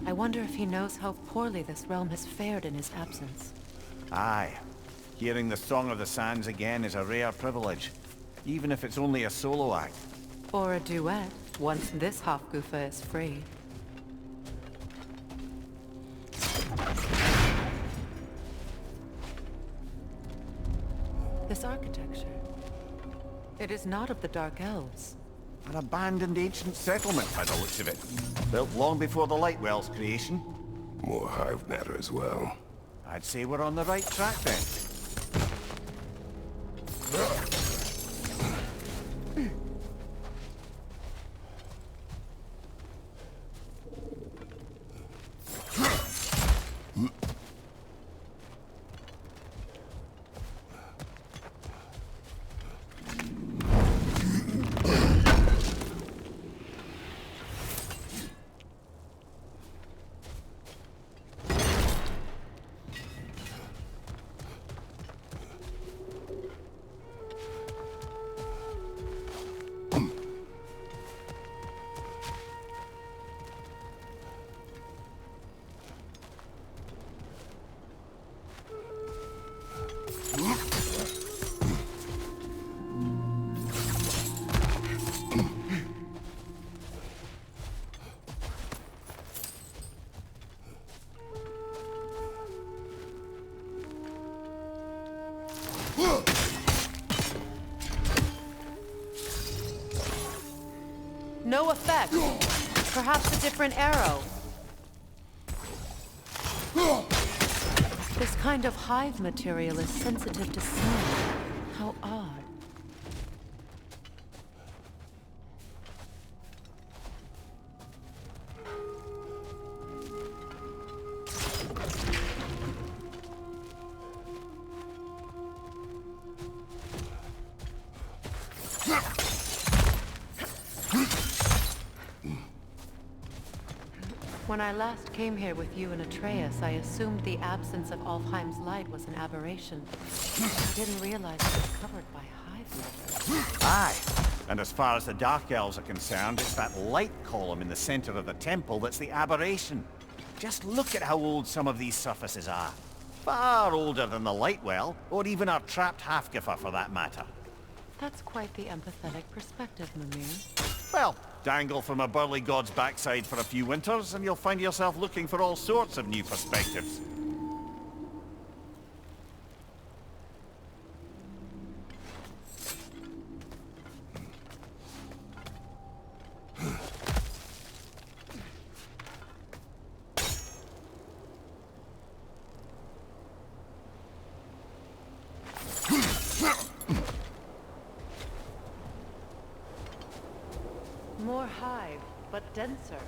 I wonder if he knows how poorly this realm has fared in his absence. Aye. Hearing the Song of the Sands again is a rare privilege, even if it's only a solo act. Or a duet, once this Hofgufa is free. This architecture. It is not of the Dark Elves. An abandoned ancient settlement by the looks of it. Built long before the Lightwell's creation. More hive matter as well. I'd say we're on the right track then. No effect. Perhaps a different arrow. This kind of hive material is sensitive to smell. How odd. When I last came here with you and Atreus, I assumed the absence of Alfheim's light was an aberration. I didn't realize it was covered by hive light. Aye. And as far as the Dark Elves are concerned, it's that light column in the center of the temple that's the aberration. Just look at how old some of these surfaces are. Far older than the light well, or even our trapped Halfgiffer for that matter. That's quite the empathetic perspective, Mimir. Well, dangle from a burly god's backside for a few winters, and you'll find yourself looking for all sorts of new perspectives. More hive, but denser.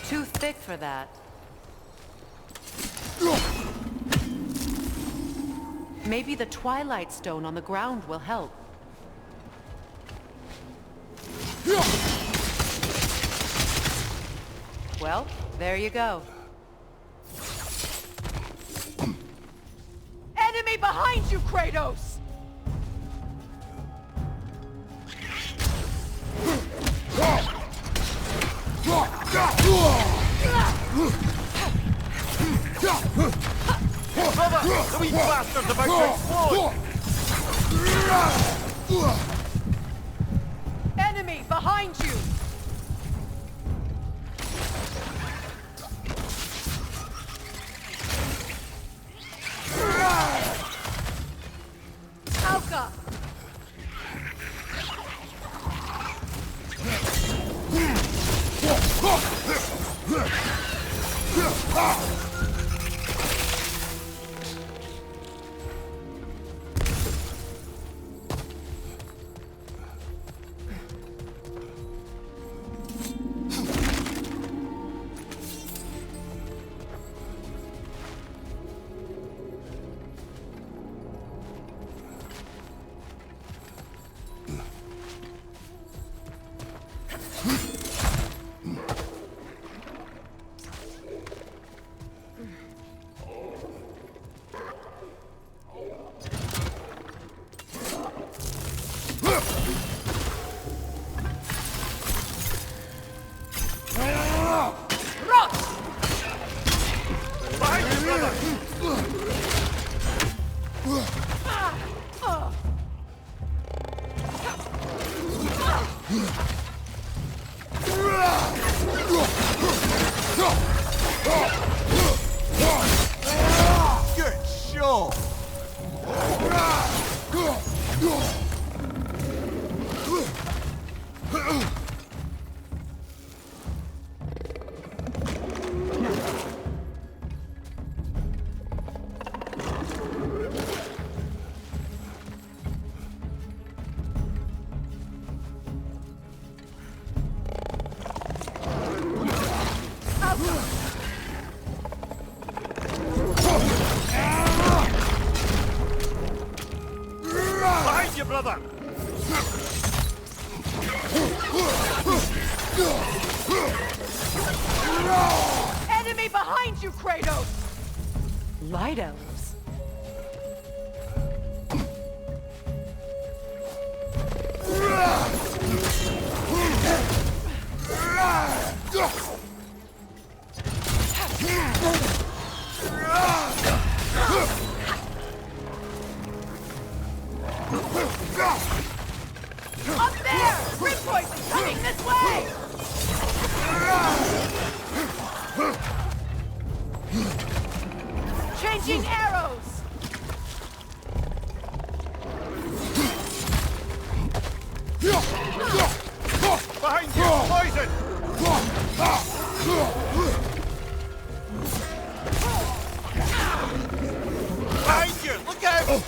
Too thick for that. Maybe the Twilight Stone on the ground will help. Well, there you go. Enemy behind you, Kratos! Brother, the wee bastard's about to explode! Enemy behind you! Alka! Good shot! Behind you, brother! Enemy behind you, Kratos! Light elves. Up there! Ring poison coming this way! Changing arrows! Behind you, poison! Behind you, look out!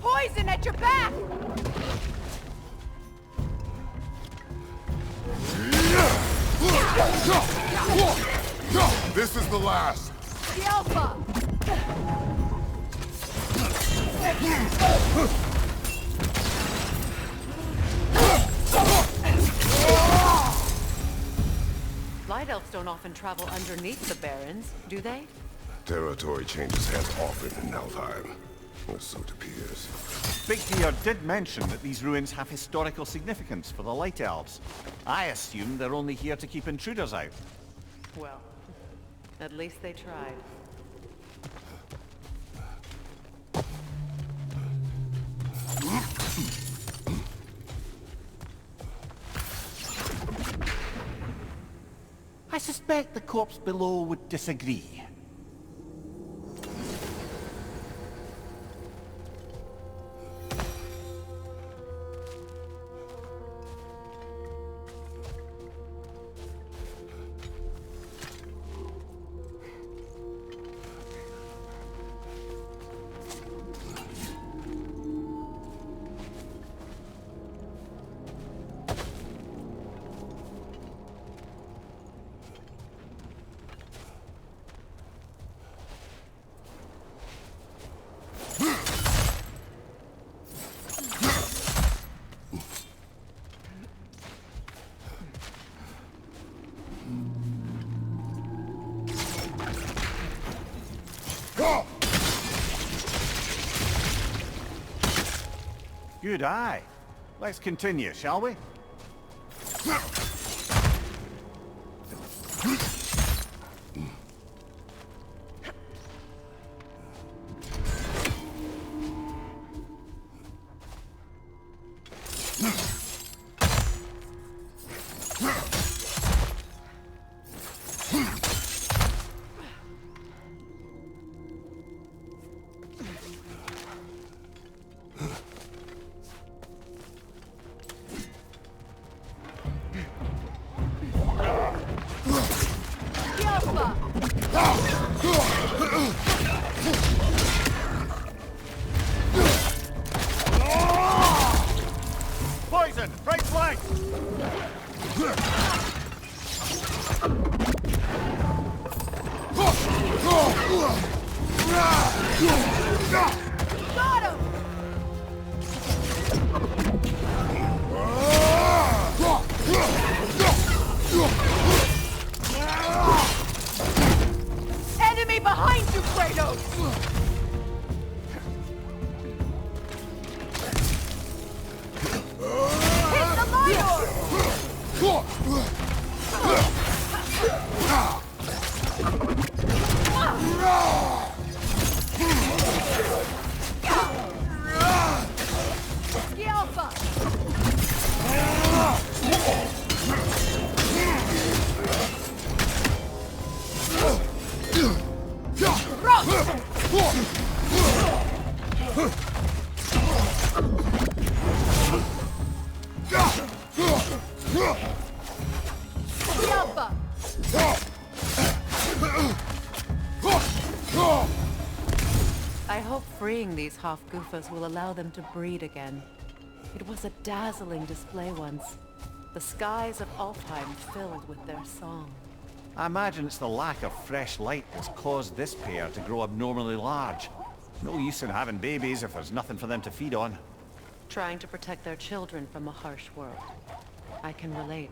Poison at your back! This is the last! The Alpha! Light elves don't often travel underneath the Barrens, do they? Territory changes hands often in Alfheim. Or so it appears. Big Deer did mention that these ruins have historical significance for the Light Elves. I assume they're only here to keep intruders out. Well, at least they tried. I suspect the corpse below would disagree. Good eye. Let's continue, shall we? Poison! Right flank! Got him! Enemy behind you, Kratos! Hit the Lion! The Alpha! The Alpha! I hope freeing these half-goofers will allow them to breed again. It was a dazzling display once. The skies of Alfheim filled with their song. I imagine it's the lack of fresh light that's caused this pair to grow abnormally large. No use in having babies if there's nothing for them to feed on. Trying to protect their children from a harsh world. I can relate.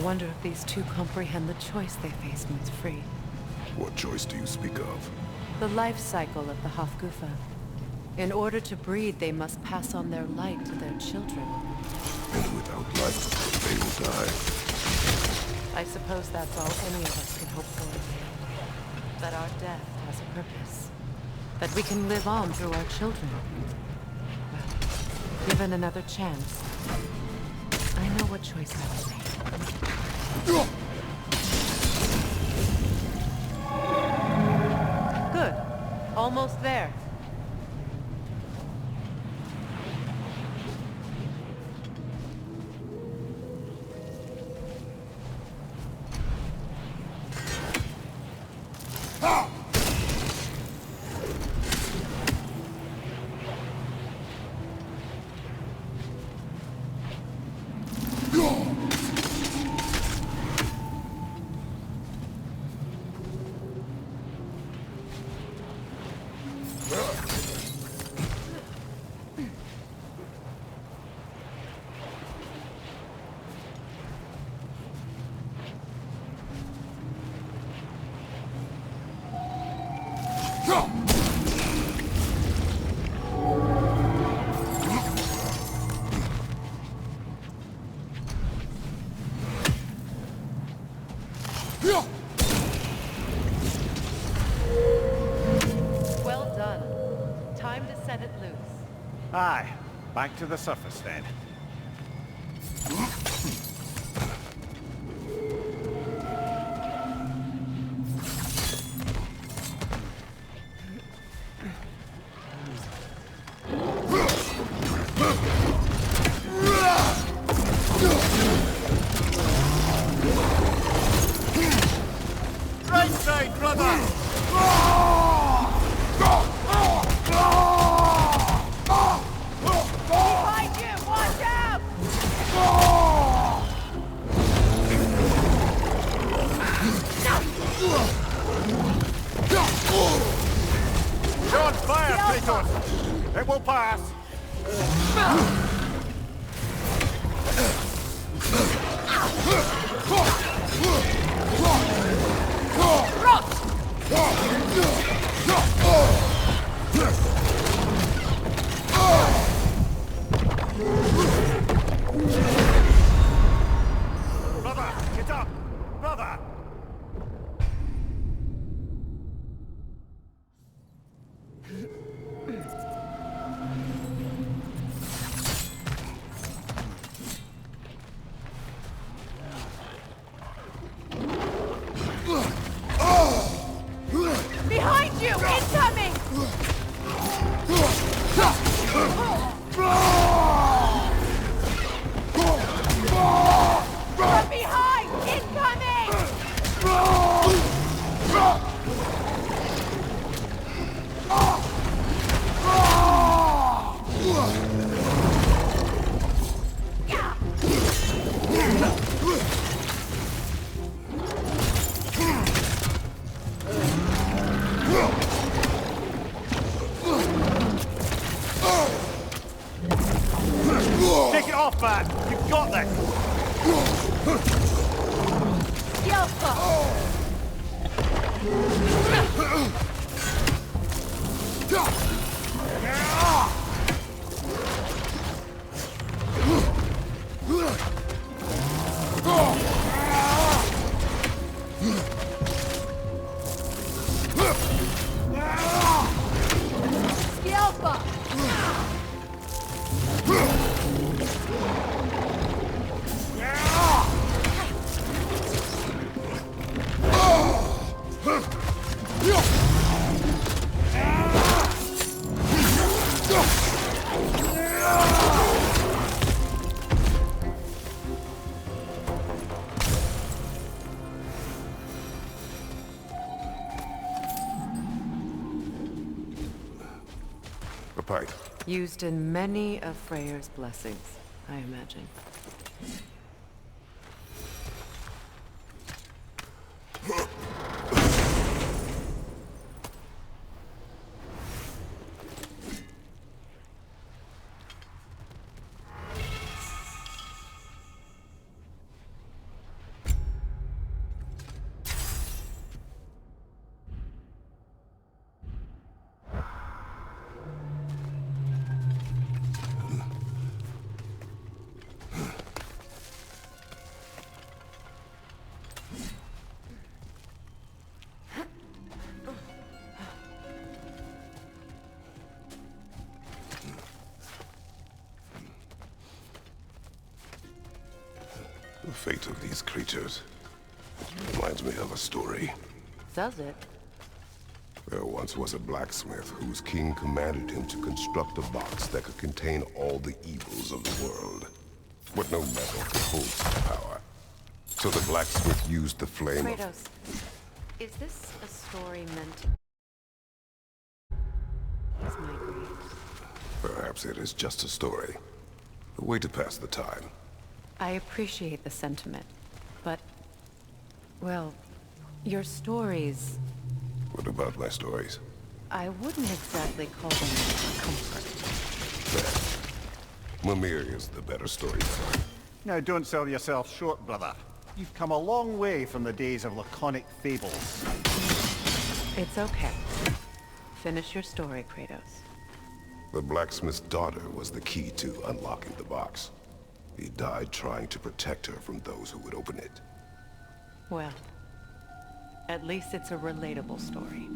wonder if these two comprehend the choice they face once free. What choice do you speak of? The life cycle of the Hofgufa. In order to breed, they must pass on their light to their children. And without light, they will die. I suppose that's all any of us can hope for. That our death has a purpose. That we can live on through our children. Well, given another chance, I know what choice I would make. Good. Almost there. Well done. Time to set it loose. Aye, back to the surface then. Right side, brother! Behind you! Watch out! John, fire, Kratos! It will pass! Brother, get up! Brother! Behind you! Incoming! From behind! Incoming! Take it off, man! You've got this! Yelpa! Yelpa! A pipe. Used in many of Freya's blessings, I imagine. fate of these creatures reminds me of a story. Does it? There once was a blacksmith whose king commanded him to construct a box that could contain all the evils of the world. But no metal could hold such power. So the blacksmith used the flame of... Kratos, is this a story meant to... Is my grief? Perhaps it is just a story. A way to pass the time. I appreciate the sentiment, but... well, your stories... What about my stories? I wouldn't exactly call them comfort. There. Mimir is the better storyteller. Now don't sell yourself short, brother. You've come a long way from the days of laconic fables. It's okay. Finish your story, Kratos. The blacksmith's daughter was the key to unlocking the box. He died trying to protect her from those who would open it. Well, at least it's a relatable story.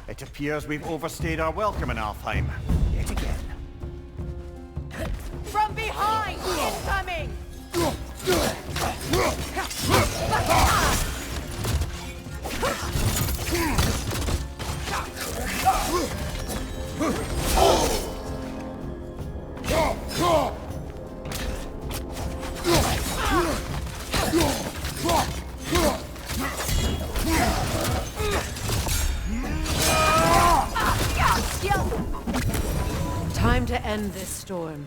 It appears we've overstayed our welcome in Alfheim. Yet again. From behind! Incoming! Time to end this storm.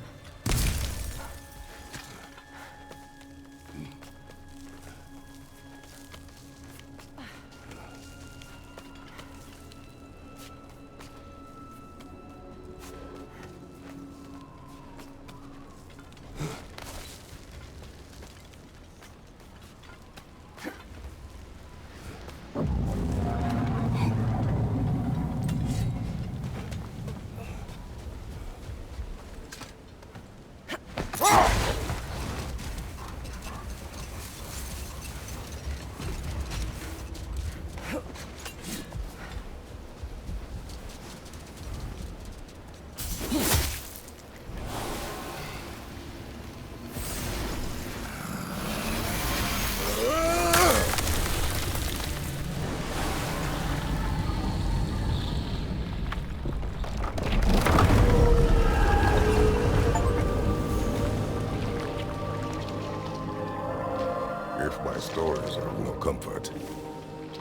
If my stories are of no comfort,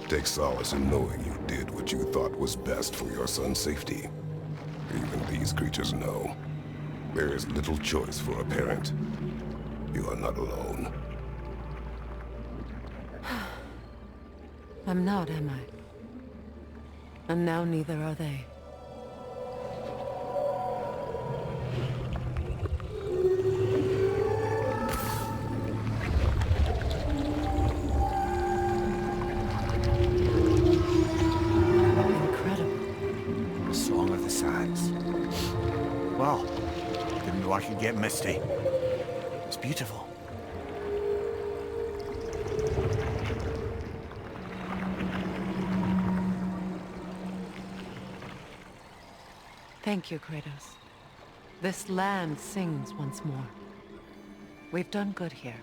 take solace in knowing you did what you thought was best for your son's safety. Even these creatures know. There is little choice for a parent. You are not alone. I'm not, am I? And now neither are they. over the sands. Well, didn't know I could get misty. It's beautiful. Thank you, Kratos. This land sings once more. We've done good here.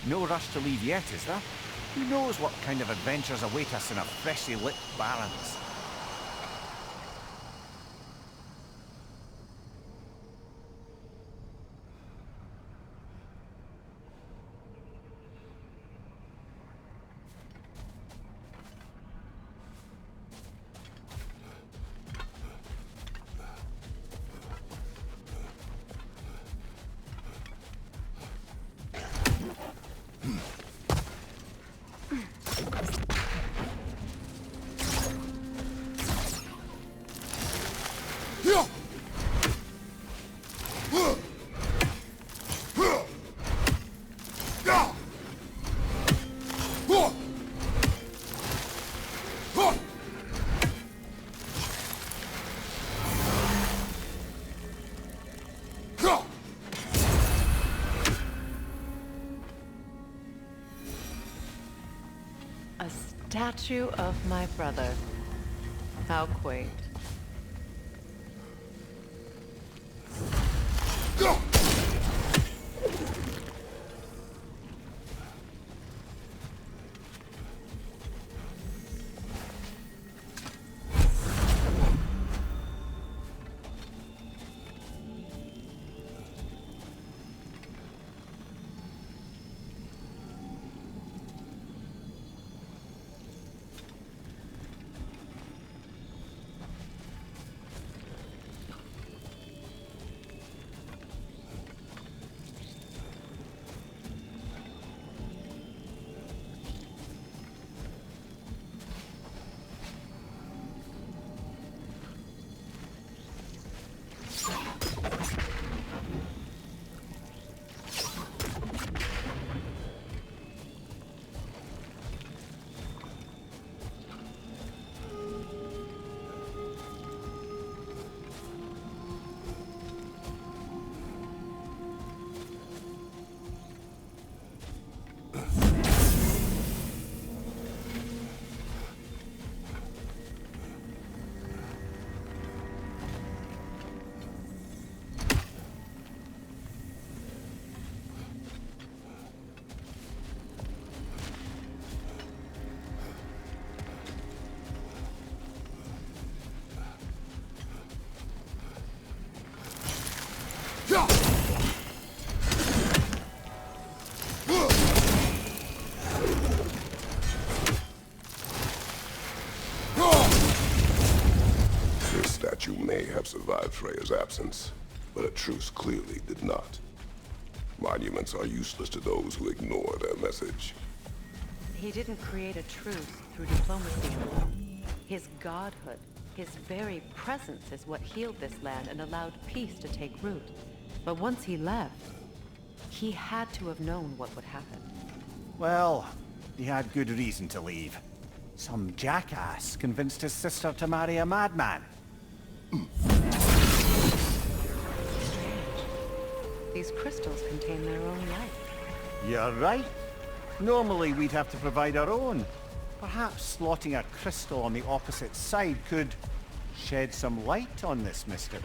No rush to leave yet, is there? Who knows what kind of adventures await us in our freshly lit barrens? A statue of my brother. How quaint. This statue may have survived Freya's absence, but a truce clearly did not. Monuments are useless to those who ignore their message. He didn't create a truce through diplomacy alone. His godhood, his very presence is what healed this land and allowed peace to take root. But once he left, he had to have known what would happen. Well, he had good reason to leave. Some jackass convinced his sister to marry a madman. These crystals contain their own light. You're right. Normally we'd have to provide our own. Perhaps slotting a crystal on the opposite side could shed some light on this mystery.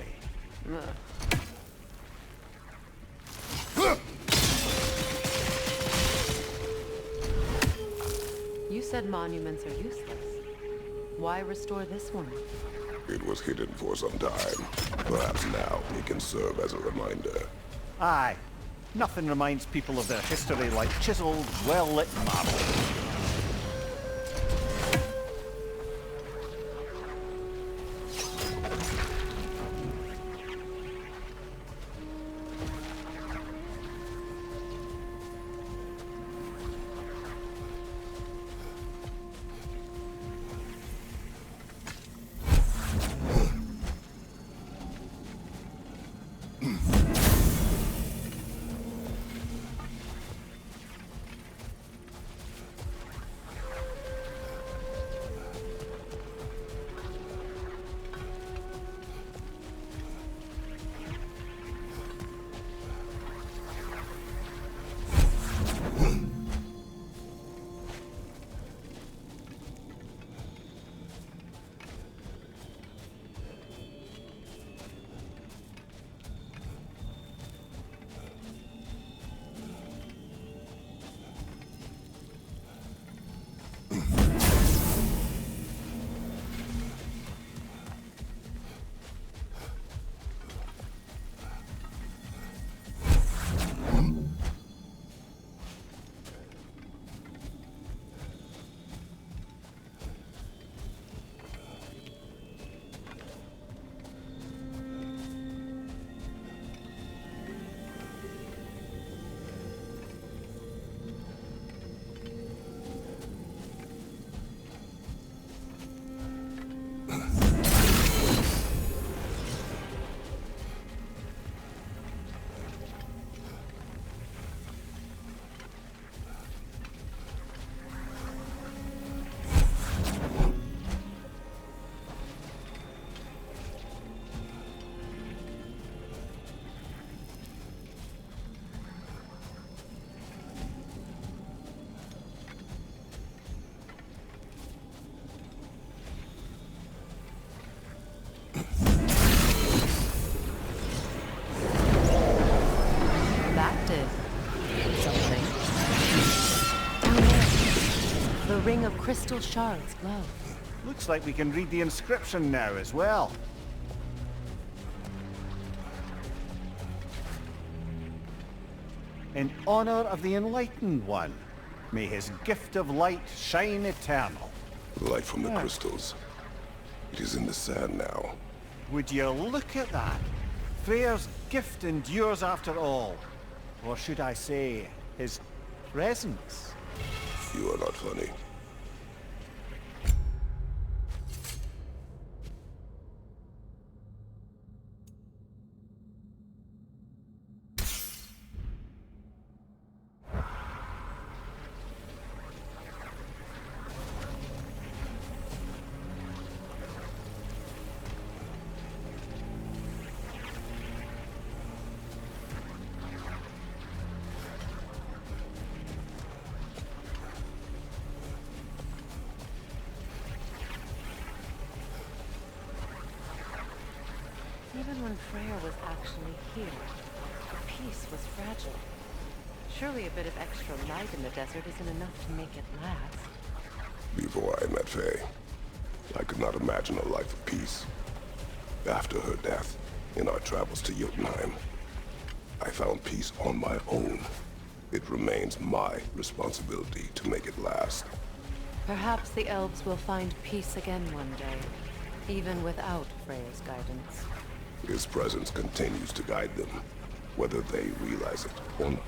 You said monuments are useless. Why restore this one? It was hidden for some time. Perhaps now it can serve as a reminder. Aye. Nothing reminds people of their history like chiseled, well-lit marble. ring of crystal shards glow. Looks like we can read the inscription now as well. In honor of the Enlightened One, may his gift of light shine eternal. Light from the crystals. It is in the sand now. Would you look at that? Freya's gift endures after all. Or should I say, his presence? You are not funny. Even when Freya was actually here, the peace was fragile. Surely a bit of extra light in the desert isn't enough to make it last. Before I met Faye, I could not imagine a life of peace. After her death, in our travels to Jotunheim, I found peace on my own. It remains my responsibility to make it last. Perhaps the elves will find peace again one day, even without Freya's guidance. His presence continues to guide them, whether they realize it or not.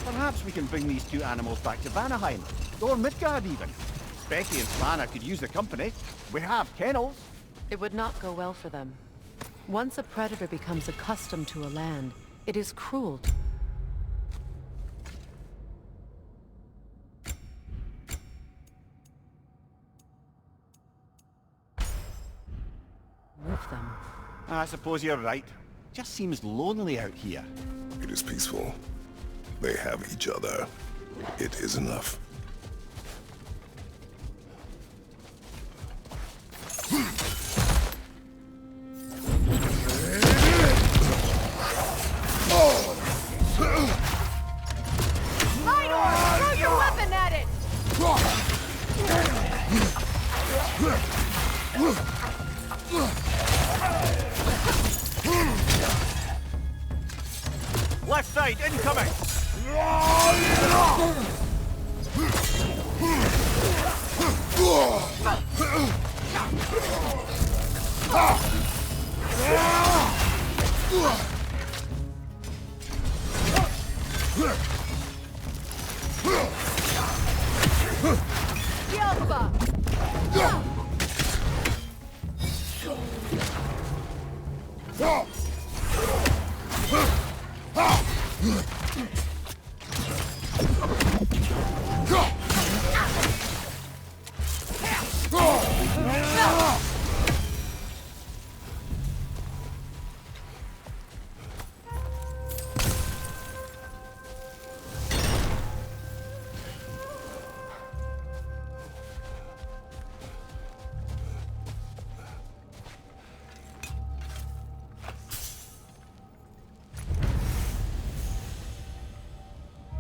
Perhaps we can bring these two animals back to Vanaheim, or Midgard even. Becky and Lana could use the company. We have kennels. It would not go well for them. Once a predator becomes accustomed to a land, it is cruel to... move them. I suppose you're right. Just seems lonely out here. It is peaceful. They have each other. It is enough. Minor, throw your weapon at it! Left side, incoming! Yelpa!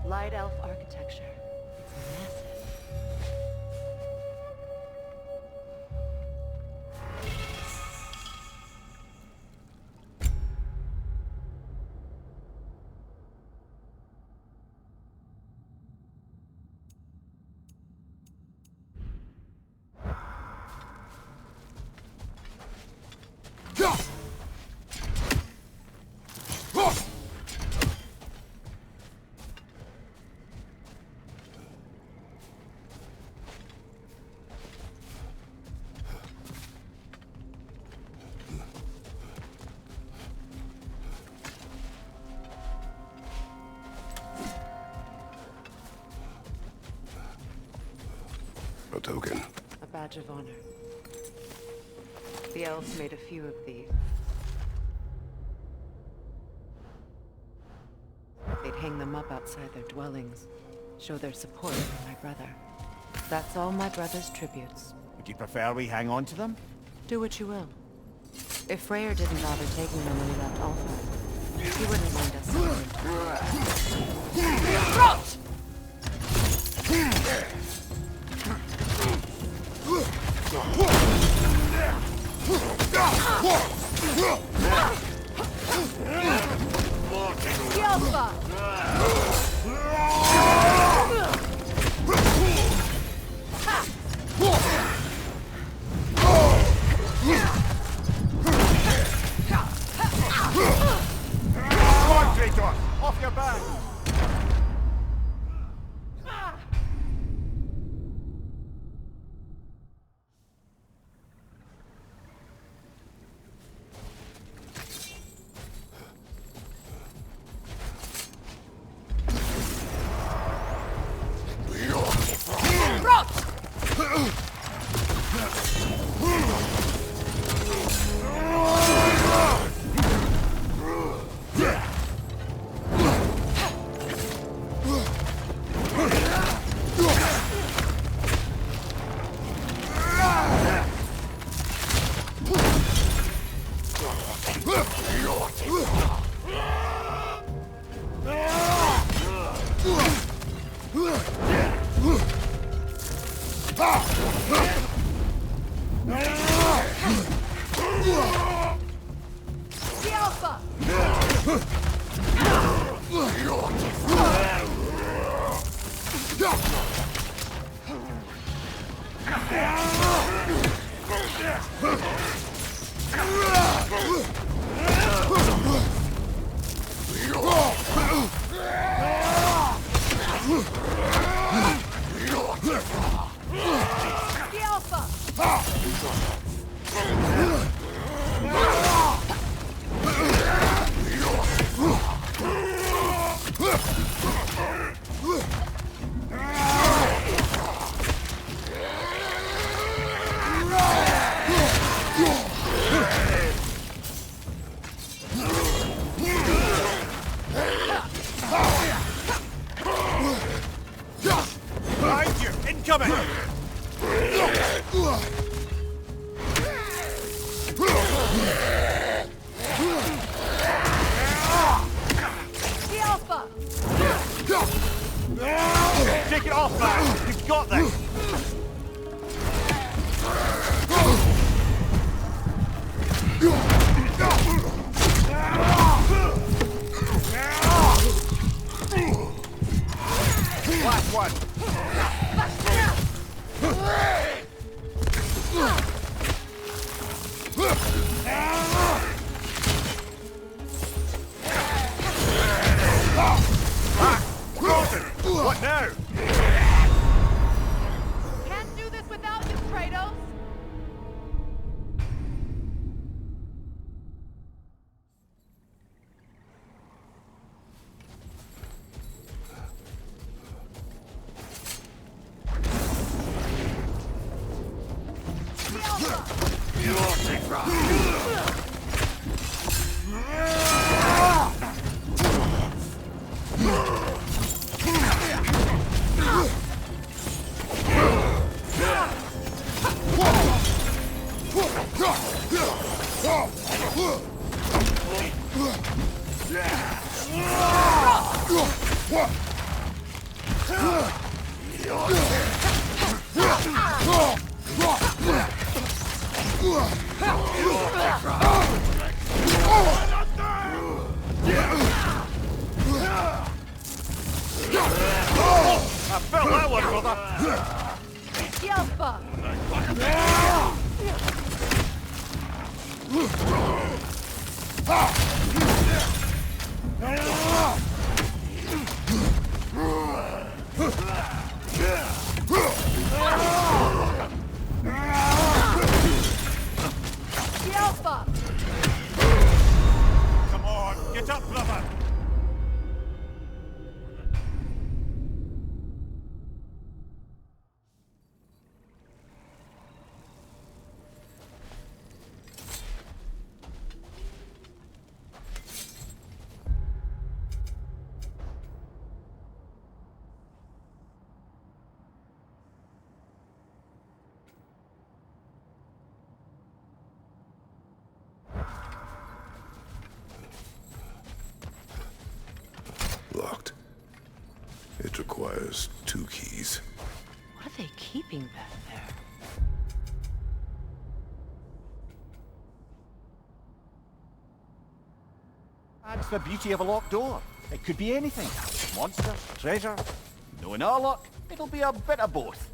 Light elf architecture. It's massive. A token. A badge of honor. The elves made a few of these. They'd hang them up outside their dwellings, show their support for my brother. That's all my brother's tributes. Would you prefer we hang on to them? Do what you will. If Freya didn't bother taking them when he left Alfheim, he wouldn't mind us suffering. Yelpa! Come on, Traitor! Off your back! got this! Last one! What now? Can't do this without you, Kratos! I felt that one, brother! Yelpa! Yelpa! Come on, get up, brother! Locked. It requires 2 keys. What are they keeping back there? That's the beauty of a locked door. It could be anything. Monster, treasure. Knowing our luck, it'll be a bit of both.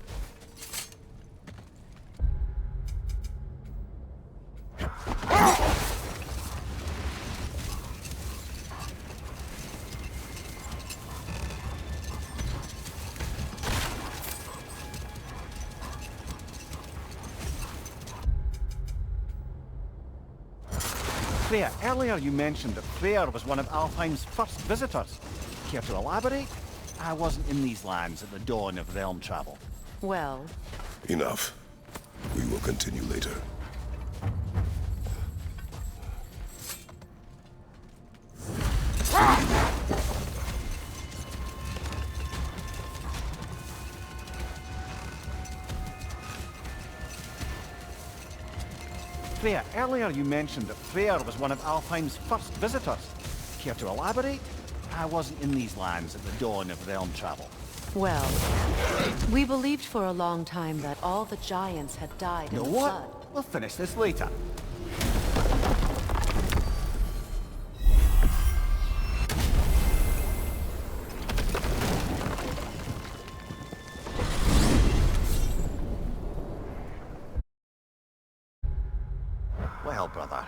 Freya, earlier you mentioned that Freya was one of Alfheim's first visitors. Care to elaborate? I wasn't in these lands at the dawn of realm travel. Well, Enough. We will continue later. Freya, earlier you mentioned that Freya was one of Alfheim's first visitors. Care to elaborate? I wasn't in these lands at the dawn of realm travel. well, we believed for a long time that all the giants had died in You know the what? flood. We'll finish this later. Well, brother,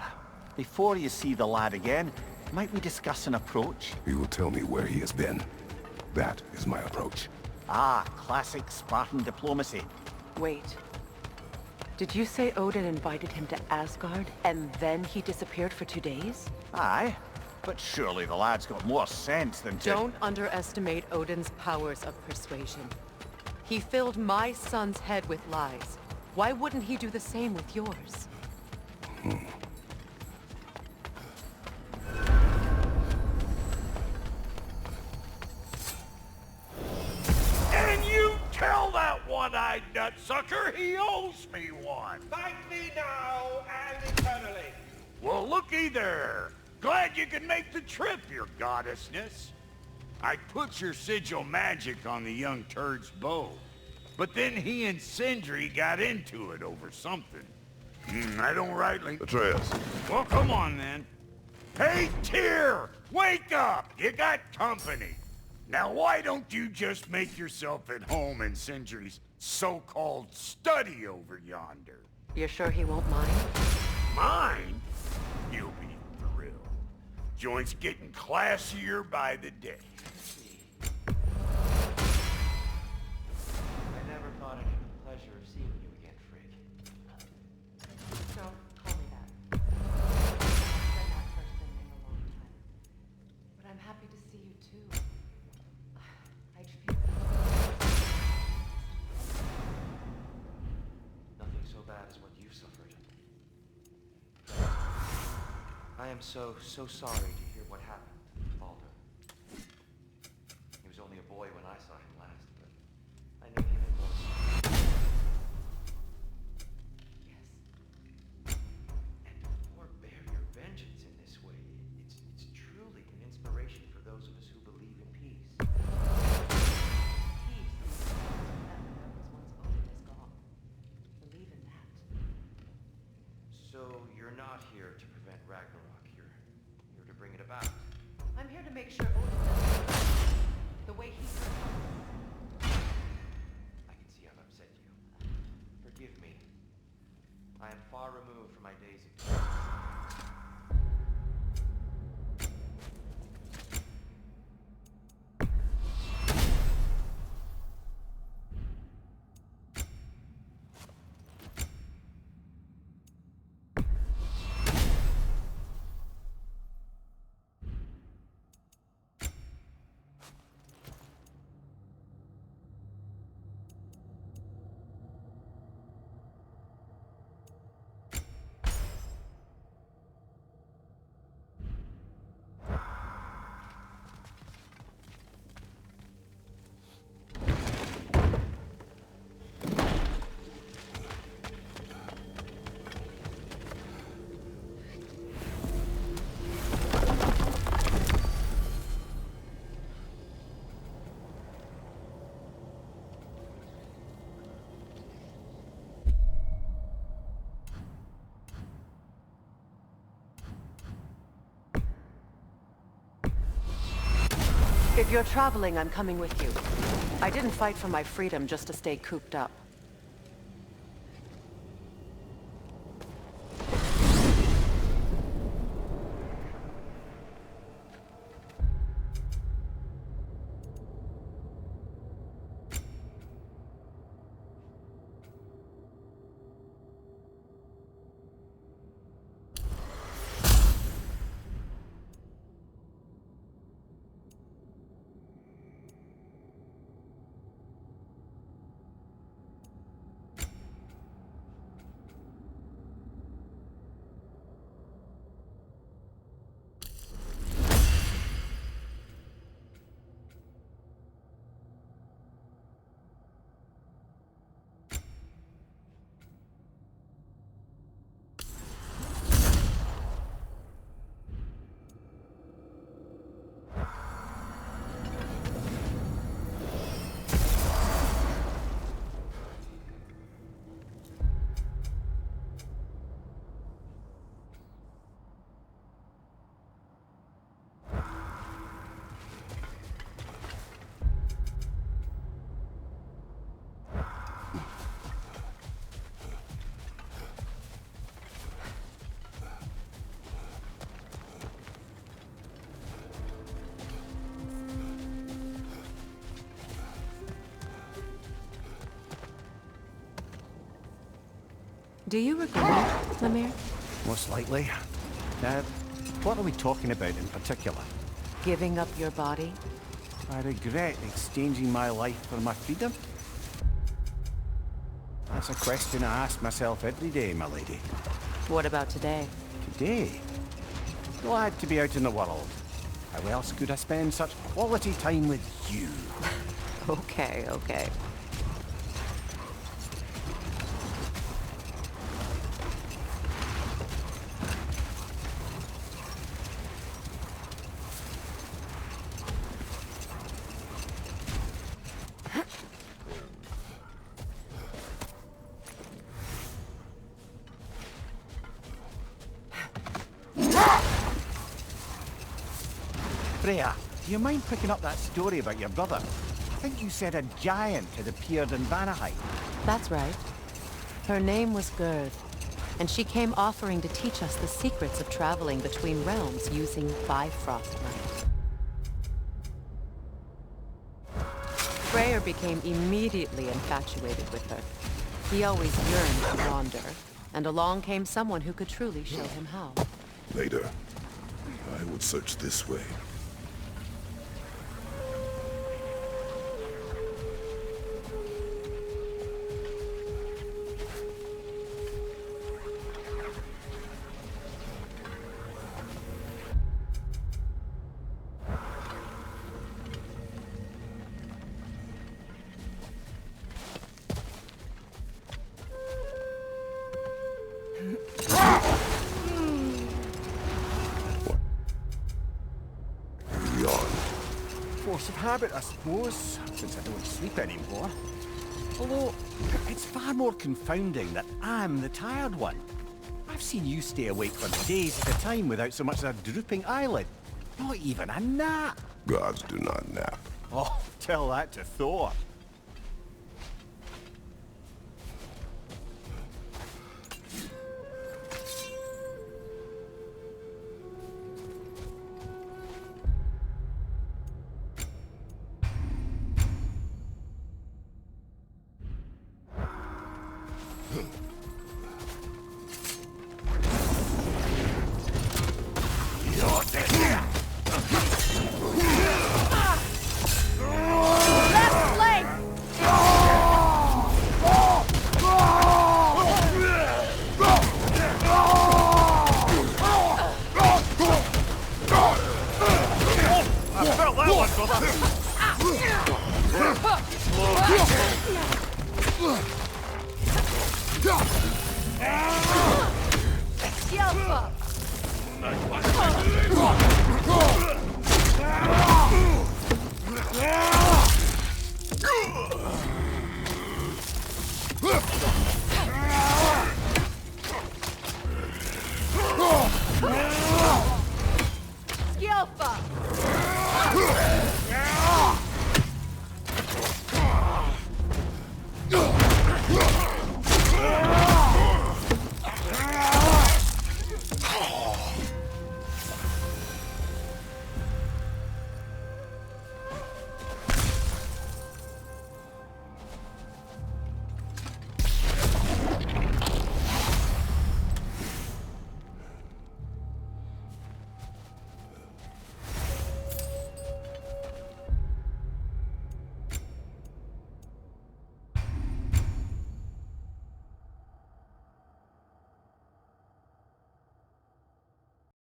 before you see the lad again, might we discuss an approach? He will tell me where he has been. That is my approach. Ah, classic Spartan diplomacy. Wait. Did you say Odin invited him to Asgard, and then he disappeared for 2 days? Aye, but surely the lad's got more sense than to... Don't underestimate Odin's powers of persuasion. He filled my son's head with lies. Why wouldn't he do the same with yours? And you tell that one-eyed nutsucker he owes me one. Thank me now and eternally. Well, looky there. Glad you can make the trip, your goddessness. I put your sigil magic on the young turd's bow. But then he and Sindri got into it over something. I don't rightly... Atreus. Well, come on, then. Hey, Tyr! Wake up! You got company. Now, why don't you just make yourself at home in Sindri's so-called study over yonder? You're sure he won't mind? Mine? You'll be thrilled. Joint's getting classier by the day. I never thought I'd have the pleasure of seeing you again, Frigg. Don't call me that. I haven't been that person in a long time. But I'm happy to see you too. I'd feel... Nothing so bad as what you've suffered. I am so sorry to hear what happened to Baldur. He was only a boy when I saw him last, but I knew him more. Yes. And to forbear your vengeance in this way, it's truly an inspiration for those of us who believe in peace. Peace is that was once Odin is gone. Believe in that. So you're not here to prevent Ragnarok. You're to bring it about. I'm here to make sure Odin does it the way he hurt us. I can see I've upset you. Forgive me. I am far removed from my days of peace. If you're traveling, I'm coming with you. I didn't fight for my freedom just to stay cooped up. Do you regret it, Lemire? Most likely. What are we talking about in particular? Giving up your body? I regret exchanging my life for my freedom? That's a question I ask myself every day, my lady. What about today? Today? Glad to be out in the world. How else could I spend such quality time with you? Okay, okay. Freya, do you mind picking up that story about your brother? I think you said a giant had appeared in Vanaheim. That's right. Her name was Gerd, and she came offering to teach us the secrets of traveling between realms using Bifrost light. Freya became immediately infatuated with her. He always yearned to wander, and along came someone who could truly show him how. Later, I would search this way. Force of habit, I suppose, since I don't sleep anymore. Although, it's far more confounding that I'm the tired one. I've seen you stay awake for days at a time without so much as a drooping eyelid. Not even a nap. Gods do not nap. Oh, tell that to Thor.